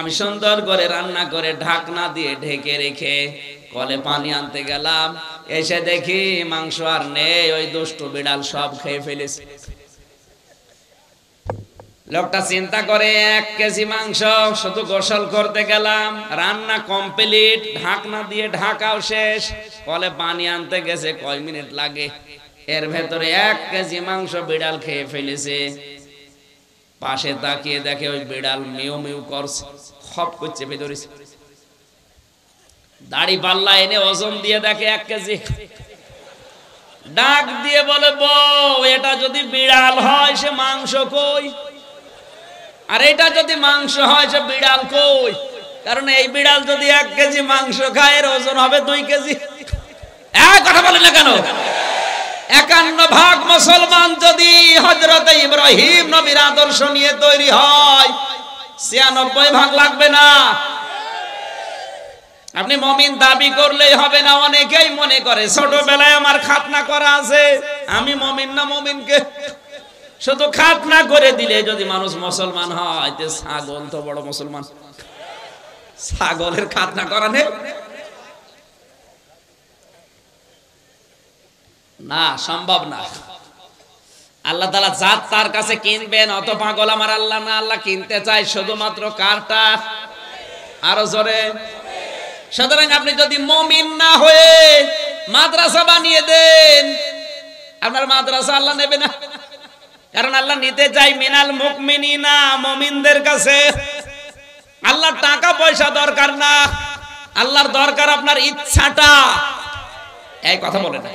A: আমি সুন্দর করে রান্না করে ঢাকনা দিয়ে ঢেকে রেখে কলে পানি আনতে গেলাম, এসে দেখি মাংস আর নেই, ওই দুষ্টু বিড়াল সব খেয়ে ফেলেছে। লোকটা চিন্তা করে 1 কেজি মাংস শুধু গোসল করতে গেলাম, রান্না কমপ্লিট, ঢাকনা দিয়ে ঢাকাও শেষ, কলে পানি আনতে গেছে কয় মিনিট লাগে, এর ভেতরে 1 কেজি মাংস বিড়াল খেয়ে ফেলেছে। পাশে তাকিয়ে দেখে ওই বিড়াল মিউ মিউ করছে, খপ করছে ভেতরে। দাড়ি পাল্লা এনে ওজন দিয়ে দেখে 1 কেজি। ডাক দিয়ে বলে, বউ এটা যদি বিড়াল হয় সে মাংস কই, আর এটা যদি মাংস হয় সে বিড়াল কই? কারণ এই বিড়াল যদি 1 কেজি মাংস খায় এর ওজন হবে 2 কেজি। এক কথা বলে না কেন? 51 ভাগ মুসলমান যদি হযরত ইব্রাহিম নবীর আদর্শ নিয়ে তৈরি হয়, 96 ভাগ লাগবে না। আপনি মুমিন দাবি করলেই হবে না। অনেকেই মনে করে ছোটবেলায় আমার খাতনা করা আছে, আমি মুমিন না। মুমিনকে শুধু খাতনা করে দিলে যদি মানুষ মুসলমান হয়, তে ছাগল তো বড় মুসলমান। ছাগলের খাতনা করা নেই না, সম্ভব না। আল্লাহ তাআলা জাত তার কাছে কিনবেন, অত পাগল আমার আল্লাহ না। আল্লাহ কিনতে চায় শুধুমাত্র কারটা, আরো জোরে। সুতরাং আপনি যদি মুমিন না হয়ে মাদ্রাসা বানিয়ে দেন, আপনার মাদ্রাসা আল্লাহ নেবে না। কারণ আল্লাহ নিতে চাই মিনাল মুমিনিনা, মুমিনদের কাছে। আল্লাহর টাকা পয়সা দরকার না, আল্লাহর দরকার আপনার ইচ্ছাটা। এই কথা বলে না।